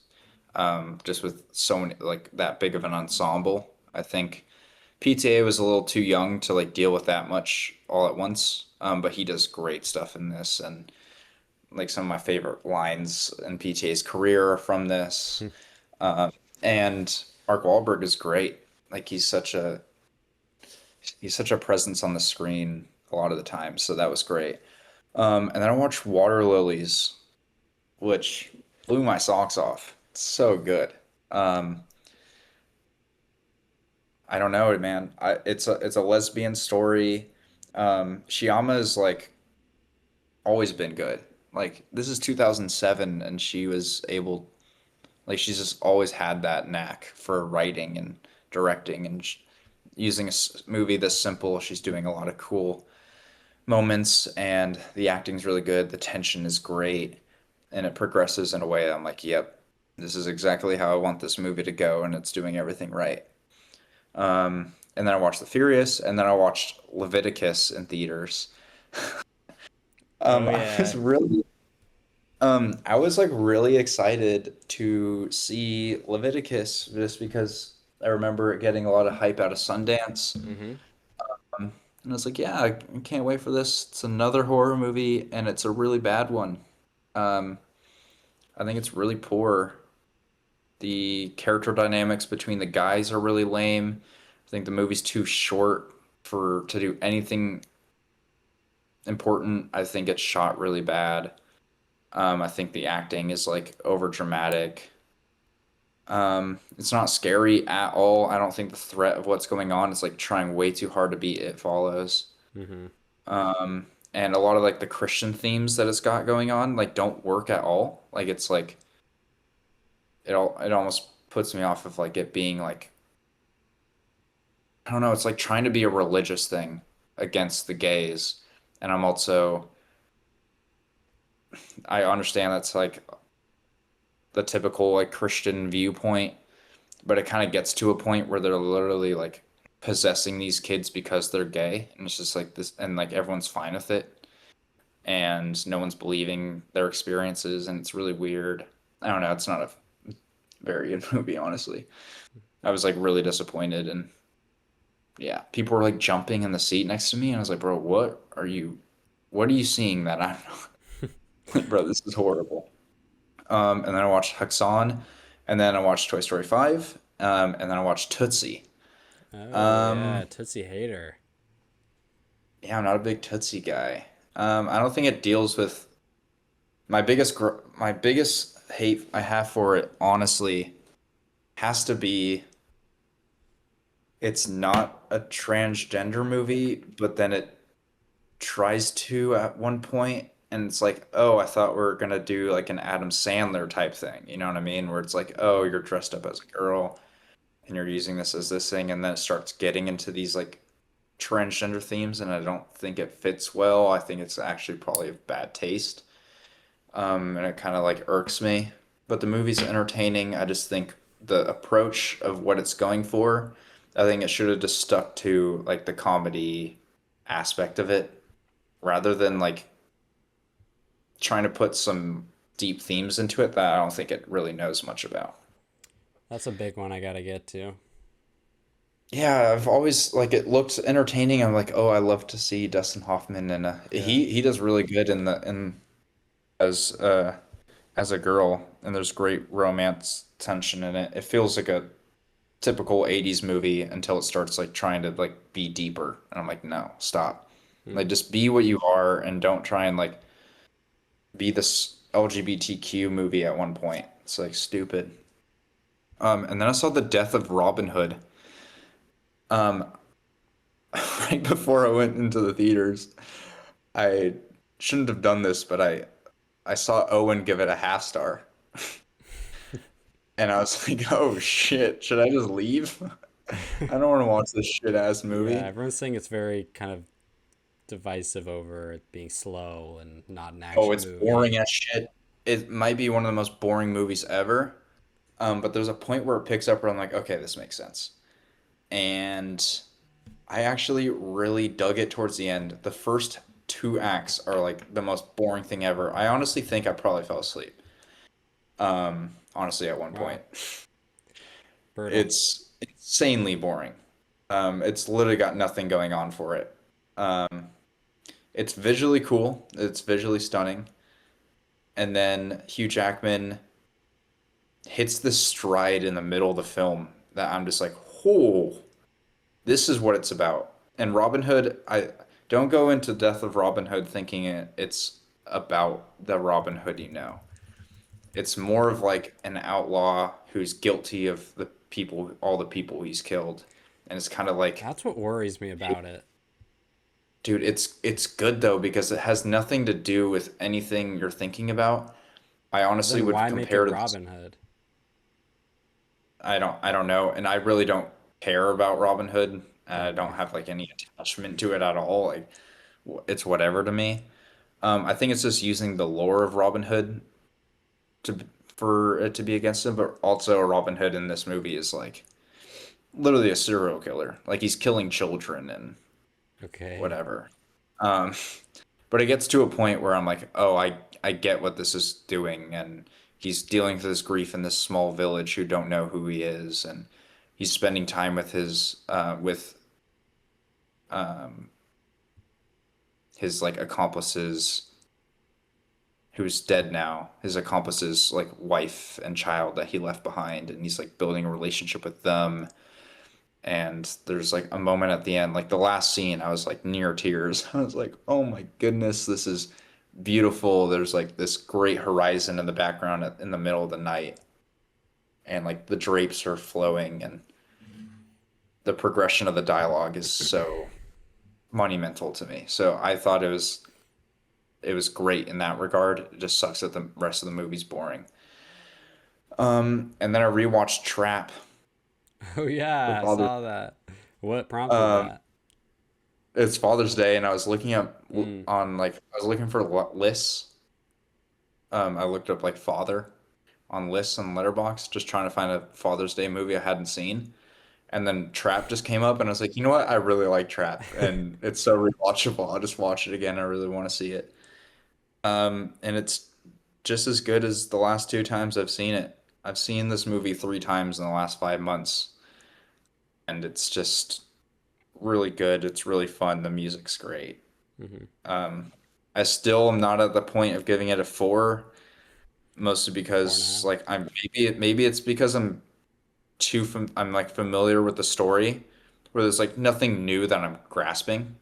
Just with so many like that big of an ensemble. I think PTA was a little too young to like deal with that much all at once. But he does great stuff in this, and like some of my favorite lines in PTA's career are from this. Um, and Mark Wahlberg is great. Like he's such a presence on the screen a lot of the time. So that was great. And then I watched Water Lilies, which blew my socks off. It's so good. Um, I don't know, man. It's a lesbian story. Shyama is like always been good. Like this is 2007, and she was able, like she's just always had that knack for writing and directing and using a movie this simple. She's doing a lot of cool moments, and the acting's really good. The tension is great, and it progresses in a way that I'm like, yep, this is exactly how I want this movie to go, and it's doing everything right. And then I watched The Furious, and then I watched Leviticus in theaters. Oh I was yeah. really, I was like really excited to see Leviticus just because I remember it getting a lot of hype out of Sundance. Mm-hmm. And I was like, yeah, I can't wait for this. It's another horror movie, and it's a really bad one. Um, I think it's really poor. The character dynamics between the guys are really lame. I think the movie's too short for to do anything important. I think it's shot really bad. I think the acting is like over dramatic. It's not scary at all. I don't think the threat of what's going on is like trying way too hard to beat It Follows. Mm-hmm. And a lot of like the Christian themes that it's got going on like don't work at all. Like it's like it almost puts me off of like it being like I don't know, it's like trying to be a religious thing against the gays. And I'm also I understand that's like the typical like Christian viewpoint, but it kind of gets to a point where they're literally like possessing these kids because they're gay, and it's just like this, and like everyone's fine with it, and no one's believing their experiences, and it's really weird. I don't know. It's not a very good movie, honestly. I was like really disappointed, and yeah, people were like jumping in the seat next to me, and I was like, bro, what are you seeing that I'm not? Like, bro, this is horrible. And then I watched Haxan, and then I watched Toy Story 5, and then I watched Tootsie. Oh yeah, Um, Tootsie Hater. yeah, I'm not a big Tootsie guy. I don't think it deals with my biggest hate I have for it, honestly, has to be it's not a transgender movie, but then it tries to at one point, and it's like, oh, I thought we were gonna do like an Adam Sandler type thing, you know what I mean? Where it's like, oh, you're dressed up as a girl and you're using this as this thing, and then it starts getting into these like transgender themes, and I don't think it fits well. I think it's actually probably of bad taste. And it kind of like irks me. But the movie's entertaining. I just think the approach of what it's going for, I think it should have just stuck to like the comedy aspect of it rather than like trying to put some deep themes into it that I don't think it really knows much about. That's a big one I gotta get to. Yeah, I've always like it looked entertaining. I'm like, oh, I love to see Dustin Hoffman, and Yeah. he does really good in the in as as a girl, and there's great romance tension in it. It feels like a typical 80s movie until it starts like trying to like be deeper. And I'm like, no, stop. Mm. Like just be what you are and don't try and like be this LGBTQ movie at one point. It's like stupid. And then I saw The Death of Robin Hood. Um, right before I went into the theaters. I shouldn't have done this, but I saw Owen give it a half star. And I was like, oh shit, should I just leave? I don't want to watch this shit ass Yeah, movie. everyone's saying it's very kind of divisive over it being slow and not an Oh, action it's movie. boring as shit. It might be one of the most boring movies ever. But there's a point where it picks up where I'm like, okay, this makes sense. And I actually really dug it towards the end. The first two acts are like the most boring thing ever. I honestly think I probably fell asleep. Honestly, at one Wow, point. brutal. It's insanely boring. It's literally got nothing going on for it. It's visually cool. It's visually stunning. and then Hugh Jackman hits this stride in the middle of the film that I'm just like, oh, this is what it's about. And Robin Hood, I don't go into Death of Robin Hood thinking it's about the Robin Hood you know. It's more of like an outlaw who's guilty of the people, all the people he's killed. And it's kind of like, That's what worries me about it. dude, it's good though because it has nothing to do with anything you're thinking about. I honestly Then would why make it compare to this. Robin Hood? I don't know, and I really don't care about Robin Hood. I don't Okay. have like any attachment to it at all. Like it's whatever to me. I think it's just using the lore of Robin Hood to for it to be against him, but also Robin Hood in this movie is like literally a serial killer. Like he's killing children and Okay. whatever. Um, but it gets to a point where I'm like, oh, I get what this is doing, and he's dealing with this grief in this small village who don't know who he is, and he's spending time with um, his like accomplices who's dead now, his accomplices like wife and child that he left behind, and he's like building a relationship with them. And there's like a moment at the end, like the last scene, I was like near tears. I was like, oh my goodness, this is beautiful. There's like this great horizon in the background in the middle of the night, and like the drapes are flowing, and the progression of the dialogue is so monumental to me. So I thought it was great in that regard. It just sucks that the rest of the movie's boring. And then I rewatched Trap Oh for yeah, I Father's. saw that. What prompted Um, that? it's Father's Day, and I was looking up Mm. on like I was looking for lists. I looked up like father on lists on Letterboxd, just trying to find a Father's Day movie I hadn't seen. And then Trap just came up, and I was like, you know what? I really like Trap, and it's so rewatchable. I'll just watch it again. I really want to see it. And it's just as good as the last two times I've seen it. I've seen this movie three times in the last 5 months, and it's just really good. It's really fun. The music's great. Hmm. Um, I still am not at the point of giving it a four, mostly Four and a because half. like maybe it's because I'm like familiar with the story, where there's like nothing new that I'm grasping,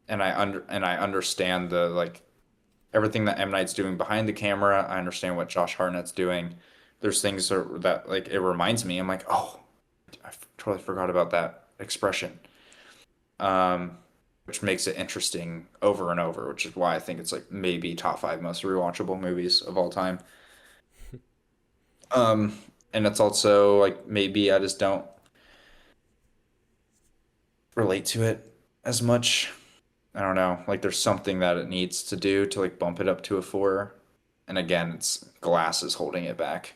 and I understand the like everything that M. Night's doing behind the camera. I understand what Josh Hartnett's doing. There's things that like it reminds me. I'm like, oh, totally forgot about that expression. Um, which makes it interesting over and over, which is why I think it's like maybe top five most rewatchable movies of all time. Um, and it's also like maybe I just don't relate to it as much. I don't know. Like there's something that it needs to do to like bump it up to a four. And again, it's Glass is holding it back.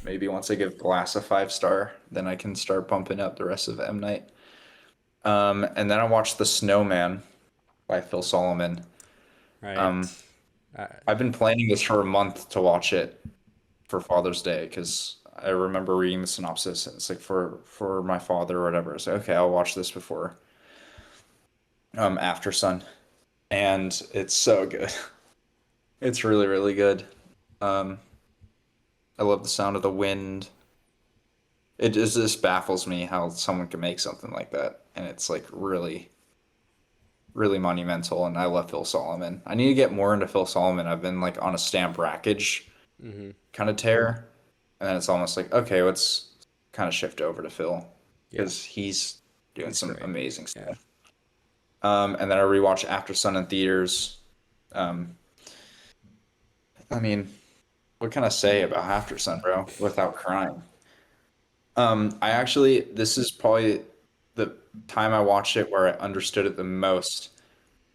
Maybe once I give Glass a 5 star, then I can start bumping up the rest of M. Night. And then I watched The Snowman by Phil Solomon. Um, Right. Uh, I've been planning this for a month to watch it for Father's Day because I remember reading the synopsis and it's like for my father or whatever. So okay, I'll watch this before After Sun, and it's so good. It's really really good. Um, I love the sound of the wind. Just baffles me how someone can make something like that, and it's like really really monumental. And I love Phil Solomon. I need to get more into Phil Solomon. I've been like on a stamp rackage hmm. kind of tear, and then it's almost like okay, let's kind of shift over to Phil Yeah, because he's doing he's some great. amazing Yeah. stuff. And then I rewatched After Sun in theaters. Um, I mean, what can I say about After Sun, bro, without crying? I actually, this is probably the time I watched it where I understood it the most,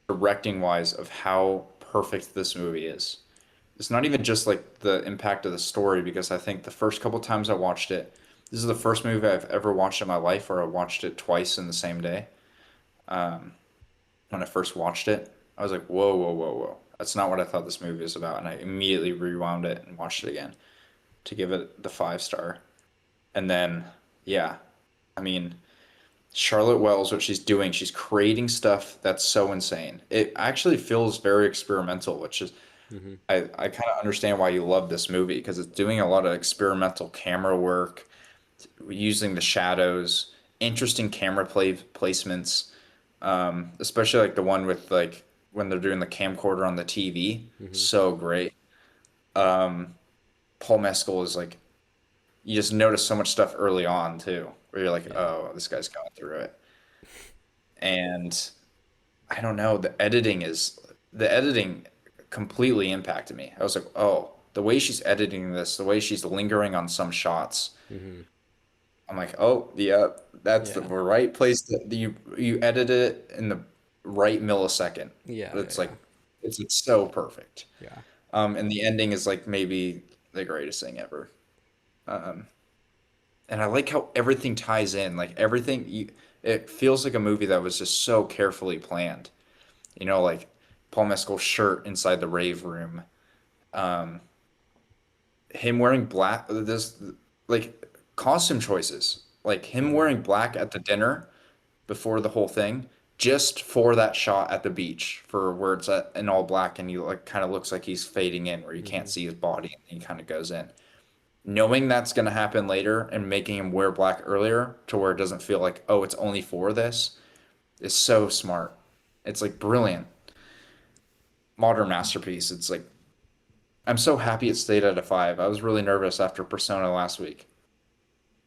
directing wise, of how perfect this movie is. It's not even just like the impact of the story, because I think the first couple times I watched it, this is the first movie I've ever watched in my life where I watched it twice in the same day. Um, when I first watched it, I was like, whoa, whoa, whoa, whoa. That's not what I thought this movie was about. And I immediately rewound it and watched it again to give it the 5 star. And then, yeah, I mean, Charlotte Wells, what she's doing, she's creating stuff that's so insane. It actually feels very experimental, which is Mm-hmm. I kind of understand why you love this movie because it's doing a lot of experimental camera work, using the shadows, interesting camera placements, especially like the one with like when they're doing the camcorder on the TV. Mm-hmm. So great. Um, Paul Mescal is like you just notice so much stuff early on too, where you're like, Yeah. oh, this guy's going through it. And I don't know, the editing completely impacted me. I was like, oh, the way she's editing this, the way she's lingering on some shots. Mm-hmm. I'm like, oh, yeah, that's the Yeah. right place that you edit it in the right millisecond. Yeah. Yeah. It's Yeah. like it's so perfect. Yeah. And the ending is like maybe the greatest thing ever. Um, and I like how everything ties in. Like it feels like a movie that was just so carefully planned. Like Paul Mescal's shirt inside the rave room, um, him wearing black. This like costume choices, like him Mm-hmm. wearing black at the dinner before the whole thing, just for that shot at the beach, for where it's in all black and he like kind of looks like he's fading in, where you can't Mm-hmm. see his body and he kind of goes in. Knowing that's going to happen later and making him wear black earlier to where it doesn't feel like, oh, it's only for this is so smart. It's like brilliant. Modern masterpiece. It's like I'm so happy it stayed at a five. I was really nervous after Persona last week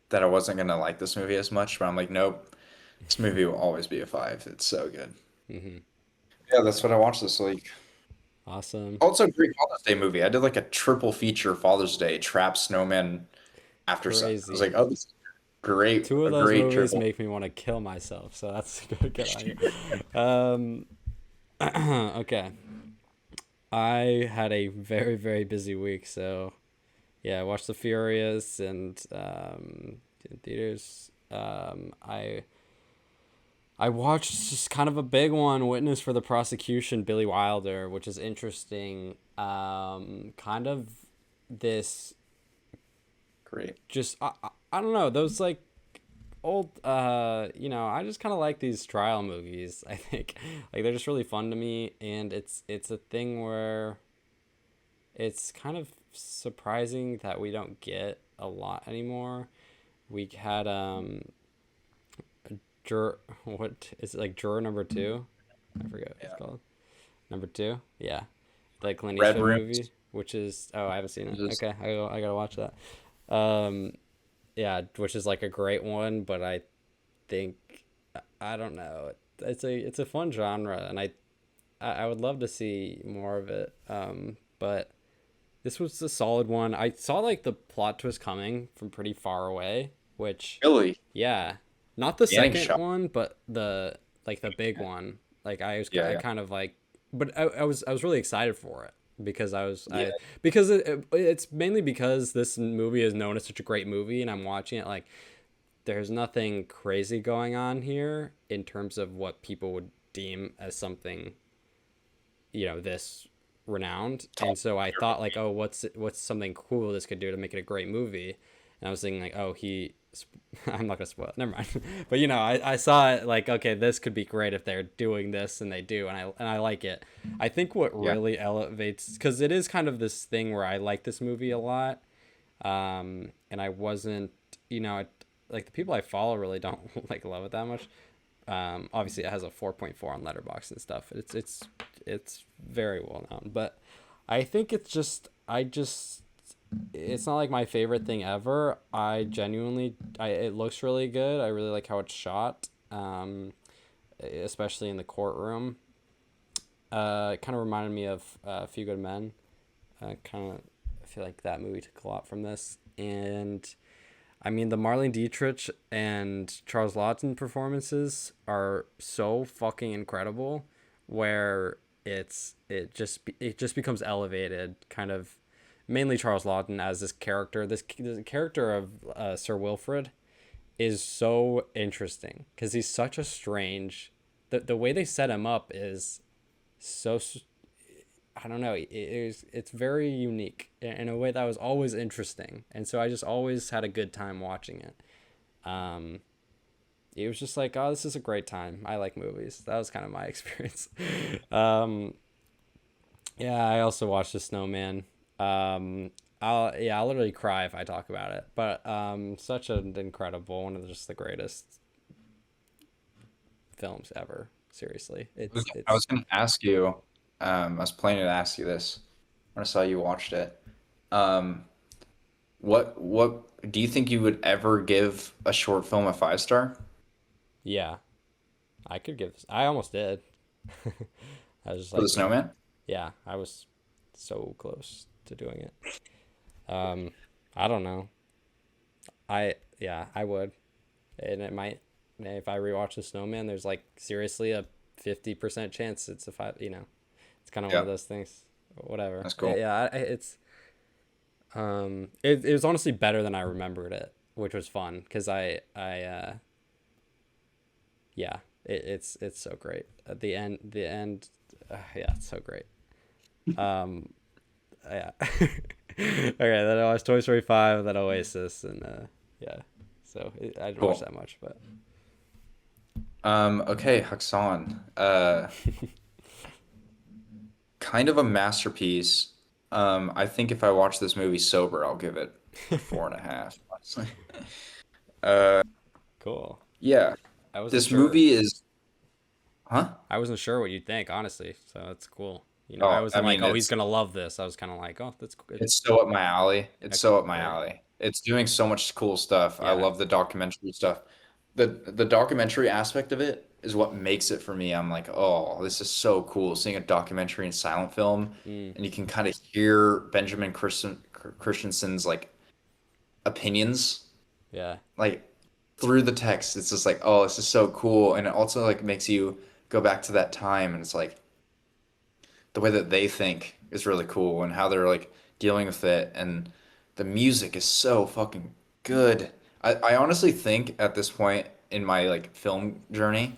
that I wasn't gonna like this movie as much, but I'm like, nope, this movie will always be a five. It's so good. Mm-hmm. Yeah, that's what I watched this week. Awesome. Also, great Father's Day movie. I did like a triple feature Father's Day, Trap, Snowman, After Sun. I was Crazy. like, oh, this is great, Two of a those great movies triple. make me want to kill myself, so that's good on you. Um, okay. I had a very, very busy week, so yeah, I watched The Furious and in theaters. I watched just kind of a big one, Witness for the Prosecution, Billy Wilder, which is interesting. Kind of this Great. just I don't know, those like old I just kind of like these trial movies. I think like they're just really fun to me, and it's a thing where it's kind of surprising that we don't get a lot anymore. We had juror, what is it, like juror number two? I forget what it's Yeah. called. Number two, yeah, the Clint Red Eastwood Rooms. movie, which is, oh, I haven't seen it. Just, Okay, I gotta watch that. um yeah, which is like a great one, but I think, I don't know, it's a fun genre, and I would love to see more of it. But this was a solid one. I saw like the plot twist coming from pretty far away, which, Billy, yeah, not the the ending second shot. one, but the big one. Like Yeah, I yeah, kind of like, but I was really excited for it because yeah. because it's mainly because this movie is known as such a great movie, and I'm watching it like there's nothing crazy going on here in terms of what people would deem as something, this renowned. Top And so I tier thought like, movie. oh, what's something cool this could do to make it a great movie? And I was thinking like, oh, I'm not gonna spoil it, never mind. But I saw it like, okay, this could be great if they're doing this, and they do, and I like it. I think what Yeah, really elevates, because it is kind of this thing where I like this movie a lot, and I wasn't, like the people I follow really don't like love it that much. Obviously, it has a 4.4 on Letterboxd and stuff. It's very well known, but I think it's not like my favorite thing ever. It looks really good. I really like how it's shot, especially in the courtroom. It kind of reminded me of A Few Good Men. I feel like that movie took a lot from this, and I mean, the Marlene Dietrich and Charles Lawton performances are so fucking incredible, where it just becomes elevated, kind of, mainly Charles Lawton as this character. This character of Sir Wilfrid is so interesting because he's such a strange. The way they set him up is so, I don't know. It's very unique in a way that was always interesting, and so I just always had a good time watching it. Um, it was just like, oh, this is a great time. I like movies. That was kind of my experience. um, Yeah, I also watched The Snowman. Um, I'll literally cry if I talk about it. But such an incredible, one of just the greatest films ever. Seriously, Okay, I it's was going to ask you, I was planning to ask you this when I saw you watched it. Um, what do you think you would ever give a short film a 5 star yeah. I could give. I almost did. I was just for the like, man, Snowman? yeah, I was so close to doing it. Um, I don't know. I would, and it might. If I rewatch The Snowman, there's like seriously a 50% chance it's a five. It's kind of one Yeah, of those things. Whatever. that's cool. Yeah, it's it was honestly better than I remembered it, which was fun because yeah, it's so great at the end. Yeah, it's so great. Um, yeah. Okay, then I watched Toy Story 5, then Oasis, and yeah. So I didn't watch Cool. that much, but Okay, Haxan. Kind of a masterpiece. I think if I watch this movie sober, I'll give it a 4.5, honestly. Uh, cool. yeah, I wasn't this sure. movie is, huh? I wasn't sure what you'd think, honestly. So that's cool. I Oh, I wasn't like, mean, oh, he's gonna love this. I was kind of like, oh, that's good. it's so up my alley. It's Okay, so up my fair. alley. It's doing so much cool stuff. I Yeah. love the documentary stuff. The documentary aspect of it is what makes it for me. I'm like, oh, this is so cool. Seeing a documentary in silent film, Mm, and you can kind of hear Christensen's like opinions, yeah. like through the text. It's just like, oh, this is so cool, and it also like makes you go back to that time, and it's like the way that they think is really cool and how they're like dealing with it, and the music is so fucking good. I honestly think at this point in my like film journey,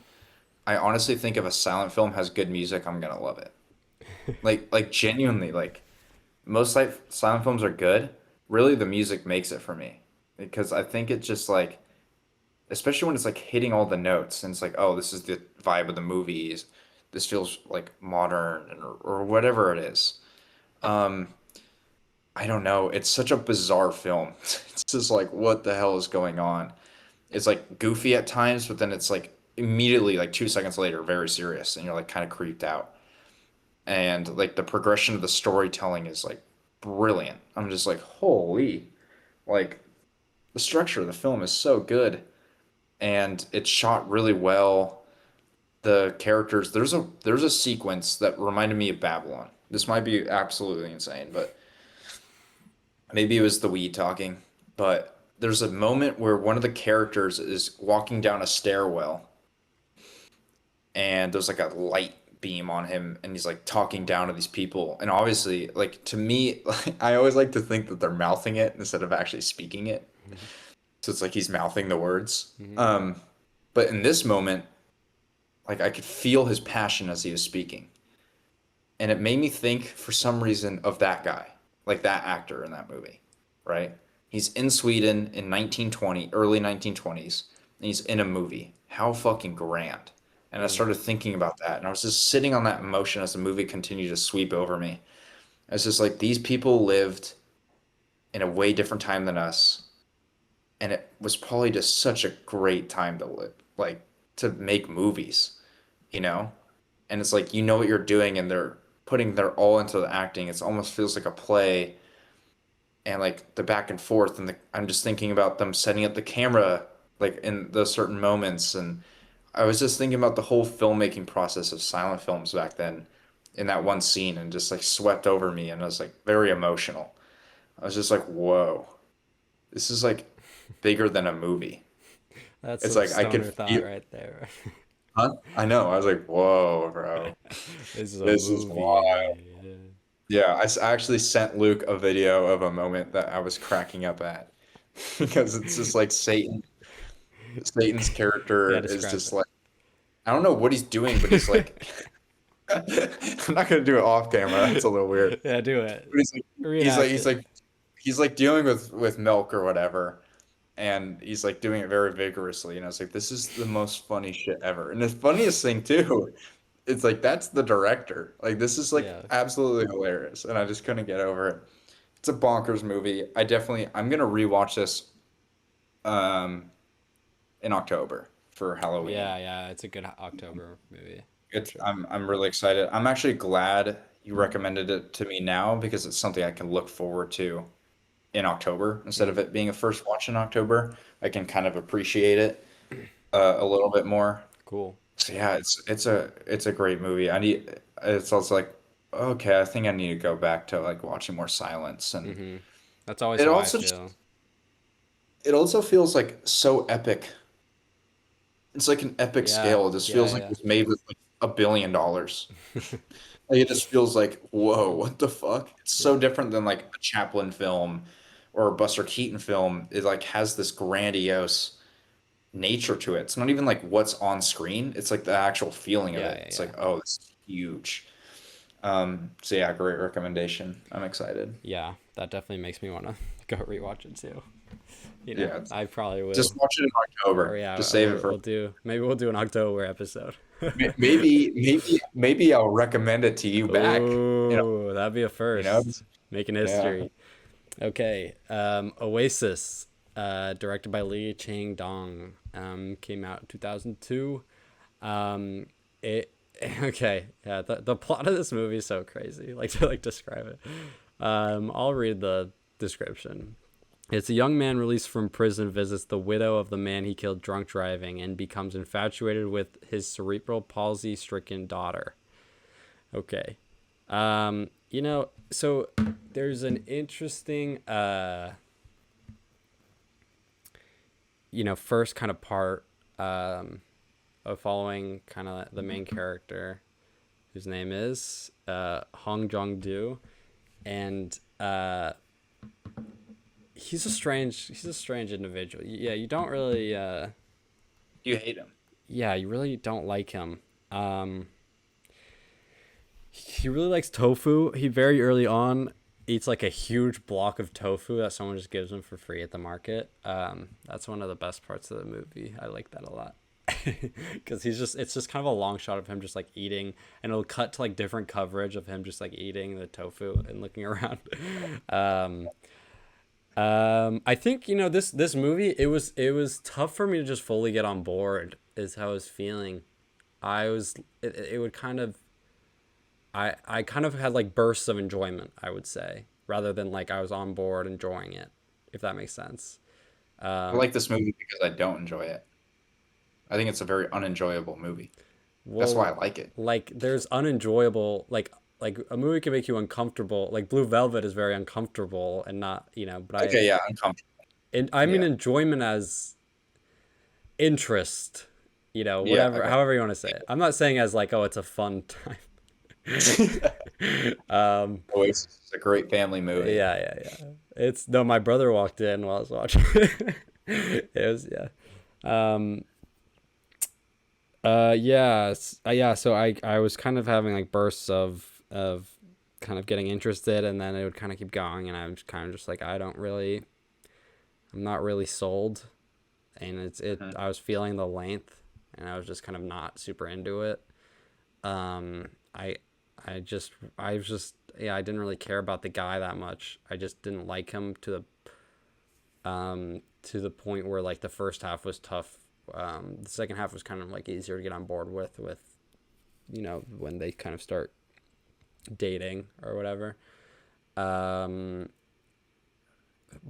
I honestly think if a silent film has good music, I'm gonna love it. Like genuinely, like most like silent films are good. Really, the music makes it for me because I think it just like, especially when it's like hitting all the notes and it's like, oh, this is the vibe of the movies. This feels like modern or whatever it is. Um, I don't know. It's such a bizarre film. It's just like, what the hell is going on? It's like goofy at times, but then it's like immediately, like 2 seconds later, very serious, and you're like kind of creeped out. And like the progression of the storytelling is like brilliant. I'm just like, holy, like the structure of the film is so good, and it's shot really well. The characters, there's a sequence that reminded me of Babylon. This might be absolutely insane, but maybe it was the weed talking, but there's a moment where one of the characters is walking down a stairwell and there's like a light beam on him and he's like talking down to these people. And obviously, like to me, like, I always like to think that they're mouthing it instead of actually speaking it. So it's like he's mouthing the words. Mm-hmm. But in this moment, like I could feel his passion as he was speaking. And it made me think for some reason of that guy, like that actor in that movie, right? He's in Sweden in 1920, early 1920s, and he's in a movie. How fucking grand. And I Mm, started thinking about that, and I was just sitting on that emotion as the movie continued to sweep over me. I was just like, these people lived in a way different time than us, and it was probably just such a great time to live, like to make movies, you know? And it's like you know what you're doing and they're putting their all into the acting. It almost feels like a play and like the back and forth and I'm just thinking about them setting up the camera like in those certain moments and I was just thinking about the whole filmmaking process of silent films back then in that one scene and just like swept over me and I was like very emotional. I was just like, whoa, this is like bigger than a movie. that's It's some like I could stoner thought feel, right there. huh? I know. I was like, whoa, bro, This is a this is wild. movie. Yeah. Yeah, I actually sent Luke a video of a moment that I was cracking up at because it's just like Satan's Yeah, character is describe just like I don't know what he's doing, but he's it. like I'm not gonna do it off camera. That's a little weird. Yeah, do it. But he's like he's like Reenact he's it. like he's like dealing with milk or whatever, and he's like doing it very vigorously. And I was like, this is the most funny shit ever. And the funniest thing too it's like that's the director. Like this is like Yeah. absolutely hilarious, and I just couldn't get over it. It's a bonkers movie. I'm gonna rewatch this um in October for Halloween. Yeah, yeah, it's a good October movie for It's sure. I'm really excited. I'm actually glad you recommended it to me now because it's something I can look forward to in October instead Mm, of it being a first watch in October. I can kind of appreciate it a little bit more. cool. So yeah, it's a great movie. It's also like okay, I think I need to go back to like watching more Silence, and Mm-hmm. That's always it how I also feel. it also feels like so epic. It's like an epic Yeah, scale. It just feels like yeah, it was made with like $1 billion. yeah. Like, it just feels like, whoa, what the fuck? It's so Yeah, different than like a Chaplin film or a Buster Keaton film. It like has this grandiose nature to it. It's not even like what's on screen. It's like the actual feeling of yeah, it. yeah, It's yeah. like, oh, this is huge. So yeah, great recommendation. I'm excited. Yeah, that definitely makes me want to go rewatch it too. Yeah, I probably just will. watch it in Or October. yeah, Just save it for we'll do an October episode. maybe I'll recommend it to you back. Oh, that'd be a You know, first. Making yeah. history. Okay. Oasis, directed by Lee Chang Dong, came out in 2002. Um, it okay. Yeah, the plot of this movie is so crazy. Like to like describe it. I'll read the description. It's a young man released from prison visits the widow of the man he killed drunk driving and becomes infatuated with his cerebral palsy stricken daughter. Okay. So there's an interesting first kind of part of following kind of the main character whose name is Hong Jong-do, and he's a strange individual. Yeah, you don't really You hate him. yeah, you really don't like him. Um, he really likes tofu. He very early on eats like a huge block of tofu that someone just gives him for free at the market. That's one of the best parts of the movie. I like that a lot. Because it's just kind of a long shot of him just like eating, and it'll cut to like different coverage of him just like eating the tofu and looking around. um I think this movie, it was tough for me to just fully get on board is how I was feeling. It would kind of I kind of had like bursts of enjoyment, I would say, rather than like I was on board enjoying it, if that makes sense. I like this movie because I don't enjoy it. I think it's a very unenjoyable movie. That's why Well, I like it. like there's unenjoyable like a movie can make you uncomfortable. Like Blue Velvet is very uncomfortable and not, but Okay, yeah, uncomfortable. I mean Yeah, enjoyment as interest, yeah, whatever, okay. however you want to say it. I'm not saying as like, oh, it's a fun time. um Oasis is a great family movie. yeah, yeah, yeah. It's no, my brother walked in while I was watching. It was yeah. Um yeah, yeah, so I was kind of having like bursts of kind of getting interested, and then it would kind of keep going, and I'm just kind of just like I'm not really sold, and Mhm. I was feeling the length, and I was just kind of not super into it. Um, I I was just yeah, I didn't really care about the guy that much. I just didn't like him to the point where like the first half was tough. The second half was kind of like easier to get on board with when they kind of start dating or whatever. Um,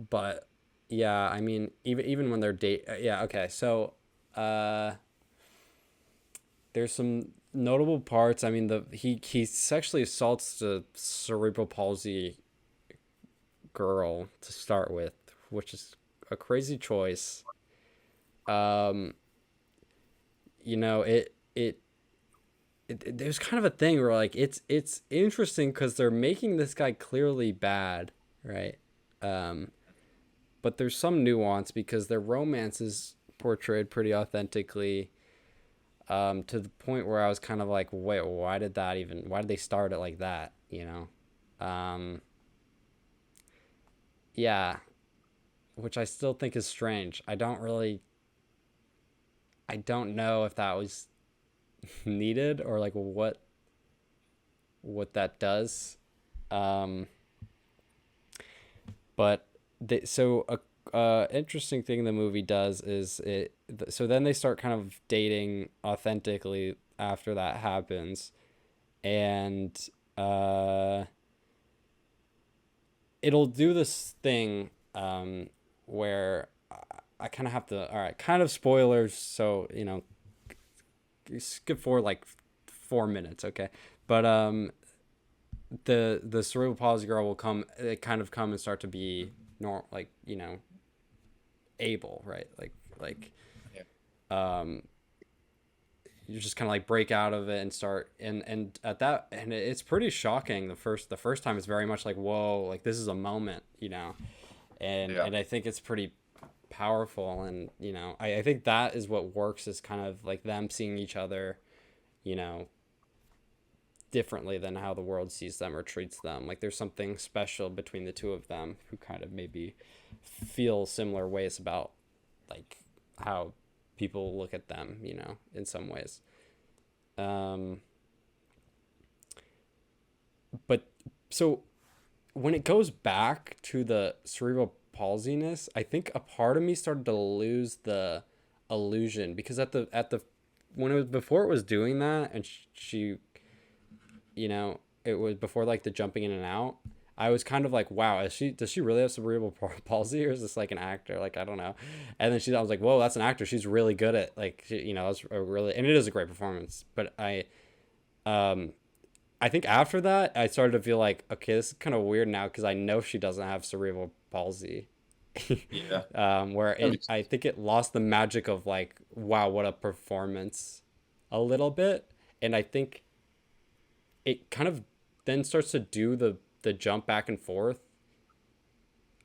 but yeah, I mean, even when they're yeah, okay. So, uh, there's some notable parts. I mean, he sexually assaults the cerebral palsy girl to start with, which is a crazy choice. Um, there's kind of a thing where like it's interesting because they're making this guy clearly bad, right? Um, but there's some nuance because their romance is portrayed pretty authentically, to the point where I was kind of like, wait, why did they start it like that? Yeah, which I still think is strange. I don't know if that was needed, or like what that does. Um, but so a interesting thing the movie does is so then they start kind of dating authentically after that happens, and uh it'll do this thing where I kind of have to, all right, kind of spoilers, so skip forward like 4 minutes, okay? But the cerebral palsy girl will come, it kind of come and start to be normal, like able, right? Like Yeah. um you just kind of like break out of it and start, and at that, and it's pretty shocking. The first time it's very much like, whoa, like this is a moment, and Yeah. I think it's pretty powerful. And I think that is what works, is kind of like them seeing each other you know differently than how the world sees them or treats them. Like there's something special between the two of them, who kind of maybe feel similar ways about like how people look at them, in some ways. Um, but so when it goes back to the cerebral palsiness, I think a part of me started to lose the illusion, because at the when it was before it was doing that, and she, it was before like the jumping in and out. I was kind of like, wow, does she really have cerebral palsy, or is this like an actor? Like, I don't know. And then I was like, whoa, that's an actor. She's really good at, like, that's a really, and it is a great performance. But um, I think after that, I started to feel like, okay, this is kind of weird now, because I know she doesn't have cerebral palsy. Yeah. Where That makes I think it lost the magic of like, wow, what a performance, a little bit. And I think it kind of then starts to do the jump back and forth.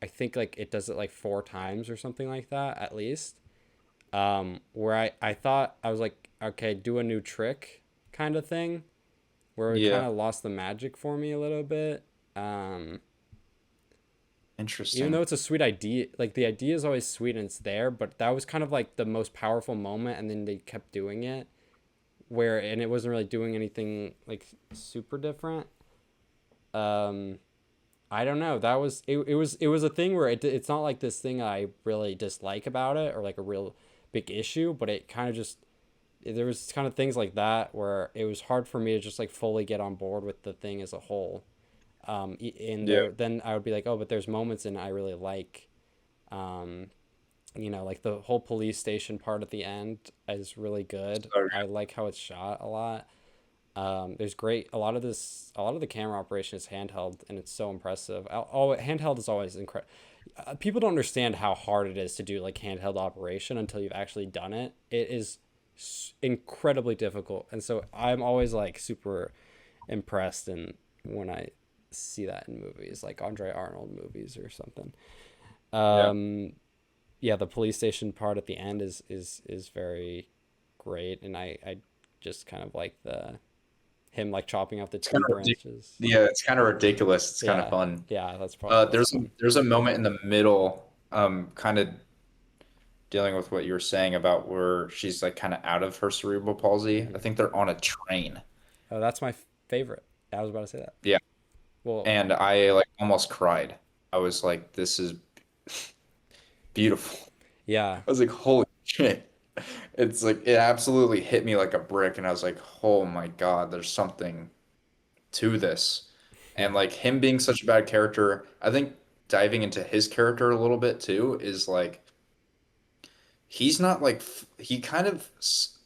I think like it does it like 4 times or something like that, at least. Where I thought, I was like, okay, do a new trick kind of thing, where it kind Yeah. of lost the magic for me a little bit. Um, Even though Interesting. it's a sweet idea, like the idea is always sweet and it's there, but that was kind of like the most powerful moment, and then they kept doing it, where, and it wasn't really doing anything like super different. Um, I don't know. It was a thing where it's not like this thing I really dislike about it, or like a real big issue, but it kind of just, there was kind of things like that where it was hard for me to just like fully get on board with the thing as a whole. In Yeah. there, then I would be like, oh, but there's moments in I really like, um, like the whole police station part at the end is really good. So, I like how it's shot a lot. There's great, a lot of the camera operation is handheld, and it's so impressive. Handheld is always incredible. People don't understand how hard it is to do like handheld operation until you've actually done it. It is incredibly difficult, and so I'm always like super impressed, and when I see that in movies like Andre Arnold movies or something. yeah. Um, yeah, the police station part at the end is very great, and I just kind of like the him like chopping off the It's tree kind of branches. yeah, it's kind of ridiculous. It's kind of Yeah, fun. yeah, that's fun. There's a moment in the middle, kind of dealing with what you were saying about where she's like kind of out of her cerebral palsy. I Hmm. think they're on a train. Oh, that's my favorite. I was about to say that. Yeah. Well, And I like almost cried. I was like, this is beautiful. yeah, I was like, holy shit. It's like it absolutely hit me like a brick, and I was like, oh my God, there's something to this. And like him being such a bad character, I think diving into his character a little bit too is like he's not like he kind of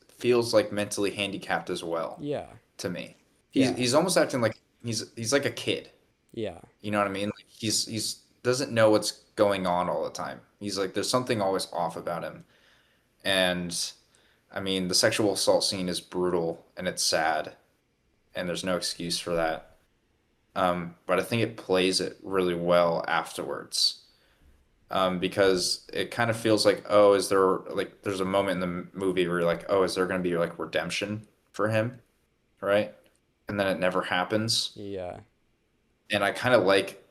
feels like mentally handicapped as well yeah, to me. yeah, He's almost acting like he's like a kid. yeah, You know what I mean? Like he's doesn't know what's going on all the time. He's like there's something always off about him. And I mean, the sexual assault scene is brutal and it's sad, and there's no excuse for that. But I think it plays it really well afterwards. Because it kind of feels like, oh, is there like there's a moment in the movie where you're like, oh, is there going to be like redemption for him, right? And then it never happens. yeah. And I kind of like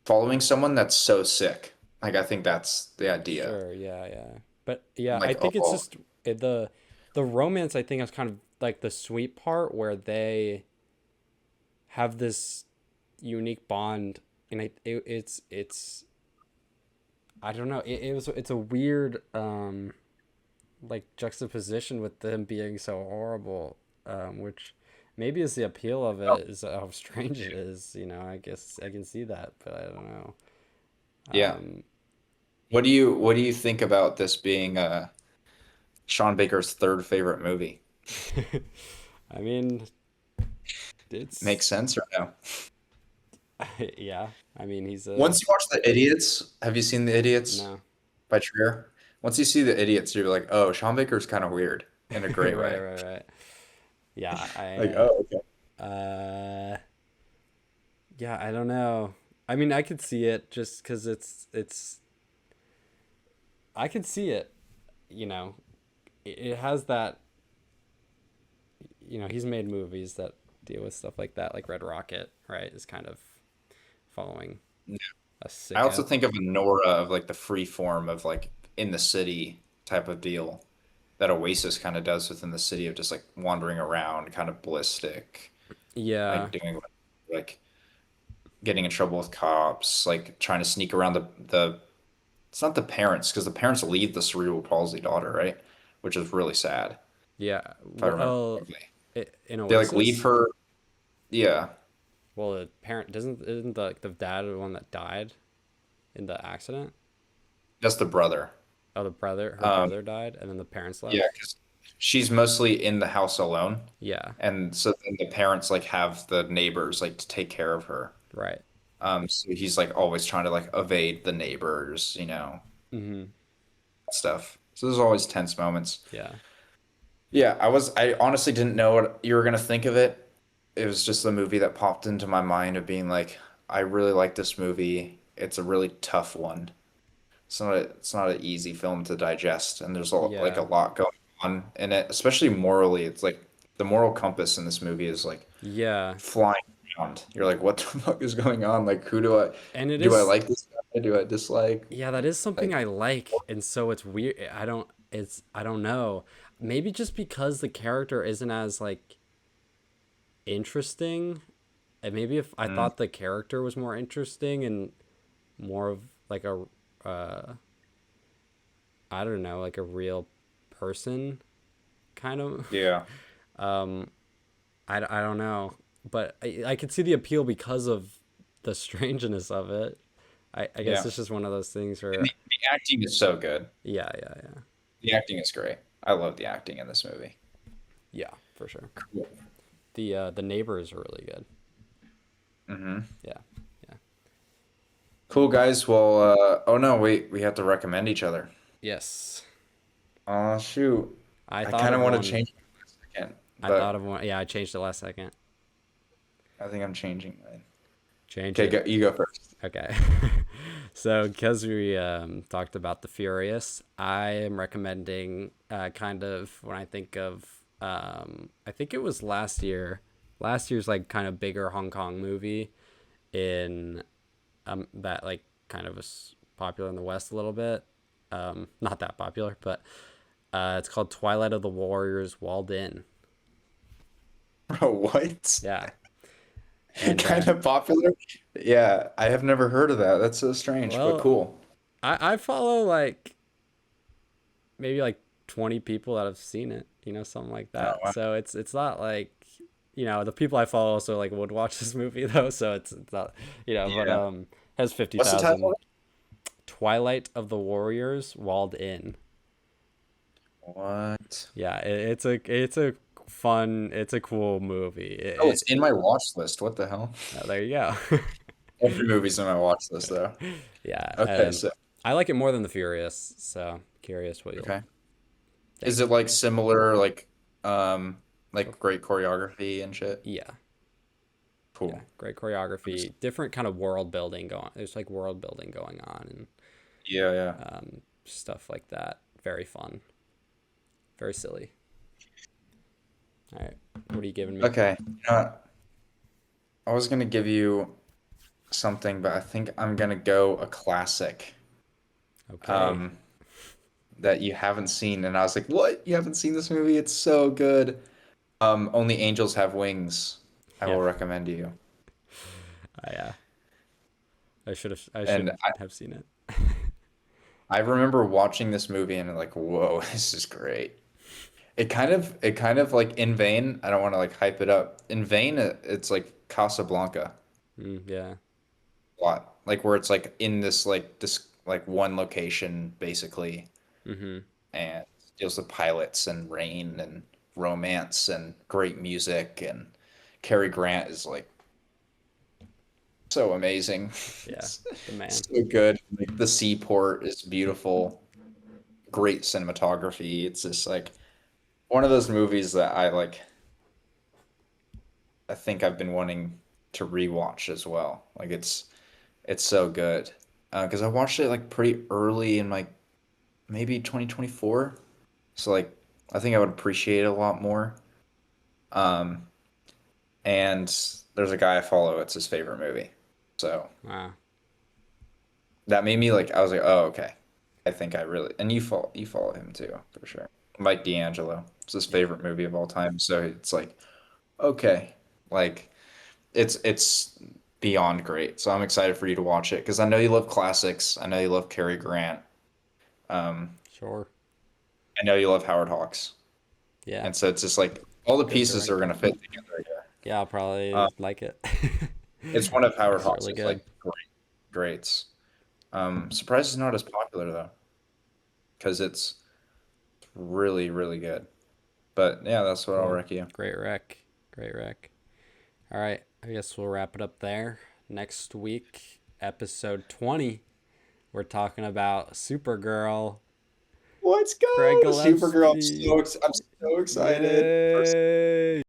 following someone that's so sick. Like I think that's the idea. Sure, yeah, yeah. But yeah, I'm I like, think it's oh, just the the romance I think is kind of like the sweet part where they have this unique bond, and it's I don't know. It's a weird like juxtaposition with them being so horrible, which maybe is the appeal of Oh, it is how strange it is. You know, I guess I can see that, but I don't know. yeah. Um, What do you think about this being Sean Baker's third favorite movie? I mean, Makes it's sense or no? yeah. I mean, he's a Once you watch The Idiots, have you seen The Idiots no. by Trier? Once you see The Idiots, you're like, oh, Sean Baker's kind of weird in a great Right, way. right, right. Yeah, Like, oh, okay. yeah, I don't know. I mean, I could see it just because I could see it. You know, it has that. You know, he's made movies that deal with stuff like that, like Red Rocket, right? Is kind of following a I also sicko. think of Nora of like the free form of like in the city type of deal that Oasis kind of does within the city of just like wandering around, kind of ballistic, Yeah, like doing like getting in trouble with cops, like trying to sneak around the it's not the parents because the parents leave the cerebral palsy daughter, right? Which is really sad yeah. if I remember Well, correctly. in They like leave Oasis, her, yeah, well, the parent doesn't isn't the dad the one that died in the accident? that's the brother. Oh, the brother, her Um, brother died, and then the parents yeah, left. because she's mostly in the house alone. Yeah, And so then the parents like have the neighbors like to take care of her. right. So he's like always trying to like evade the neighbors, Mm-hmm. stuff. So there's always tense moments. Yeah, Yeah, I honestly didn't know what you were gonna think of it. It was just a movie that popped into my mind of being like, I really like this movie. It's a really tough one. It's not an easy film to digest, and there's like a yeah, lot going on in it, especially morally. It's like the moral compass in this movie is like yeah. flying around. You're like, what the fuck is going on? Like, who And it do I is, like this guy? Do I dislike? yeah, that is something Like, I like, and so it's weird. I don't know. Maybe just because the character isn't as like interesting, and maybe if I mm, thought the character was more interesting and more of like a, uh, I don't know, like a real person, kind of. yeah, Um, I don't know, but I could see the appeal because of the strangeness of it. I guess yeah. it's just one of those things And where, the acting is so good. yeah, yeah, yeah, The acting is great. I love the acting in this movie. yeah, for sure. Cool. The neighbors are really good. Hmm. Yeah, yeah. Cool, guys. Well, oh no, wait, we have to recommend each other. Yes, Oh, shoot. I I thought kind of of want to one. change it for a second, I thought of but one. Yeah, I changed it last second. I think I'm changing mine. Change Okay, it. you go first. Okay. So, because we talked about the Furious, I am recommending kind of when I think of, I think it was last year. Last year's like kind of bigger Hong Kong movie in that like kind of was popular in the West a little bit. Not that popular, but it's called Twilight of the Warriors Walled In. Bro, what? Yeah. And Kind of popular? Yeah, I have never heard of that. That's so strange, but well, cool. I follow like maybe like 20 people that have seen it, you know, something like Oh, that. wow. So it's not like, you know, the people I follow also like would watch this movie though, so it's not, you know, but Yeah. has What's the title 50,000. of Twilight of the Warriors Walled In. it? What? Yeah, it's a fun, it's a cool movie. Oh, it's in my watch list. What the hell? There you go. Every movie's in my watch list, though. Yeah, Okay, so I like it more than the Furious, so curious what you'll okay. Is think. it like similar, So like great choreography and shit? yeah, yeah, Cool. great choreography, different kind of world building going. There's like world building going on and Yeah, yeah. stuff like that. Very fun, very silly. All right, what are you giving me? Okay. I was gonna give you something, but I think I'm gonna go a classic. Okay, Um, that you haven't seen, and I was like, "What? You haven't seen this movie? It's so good." Only Angels Have Wings. I Yeah. will recommend to you. Yeah. I And should have seen it. I remember watching this movie and like, "Whoa, this is great." It kind of like in vain. I don't want to like hype it up. In vain, it's like Casablanca Yeah. a lot, like where it's like in this like one location basically, Mm-hmm. and deals with pilots and rain and romance and great music, and Cary Grant is like so amazing. Yeah. It's The man. so good. Like the seaport is beautiful, great cinematography. It's just like one of those movies that I think I've been wanting to rewatch as well. Like it's so good. Because I watched it like pretty early in like maybe 2024. So like I think I would appreciate it a lot more. Um, and there's a guy I follow, it's his favorite movie. So Wow. that made me like I was like, oh okay. I think I really and you follow him too, for sure. Mike D'Angelo. It's his Yeah. favorite movie of all time. So it's like, okay. Like it's beyond great. So I'm excited for you to watch it because I know you love classics. I know you love Cary Grant. Um, Sure. I know you love Howard Hawks, Yeah. and so it's just like all the Good pieces are director. gonna fit together here. Yeah, I'll probably Um, like it. it's one of Howard Looks Hawks' really like good. greats. Surprised it's not as popular though, because it's really good. But yeah, that's what I'll Cool. wreck you. Great rec. Great rec. All right. I guess we'll wrap it up there. Next week, episode 20, we're talking about Supergirl. Let's Craig go, Supergirl! Gillespie. I'm so excited. Yay!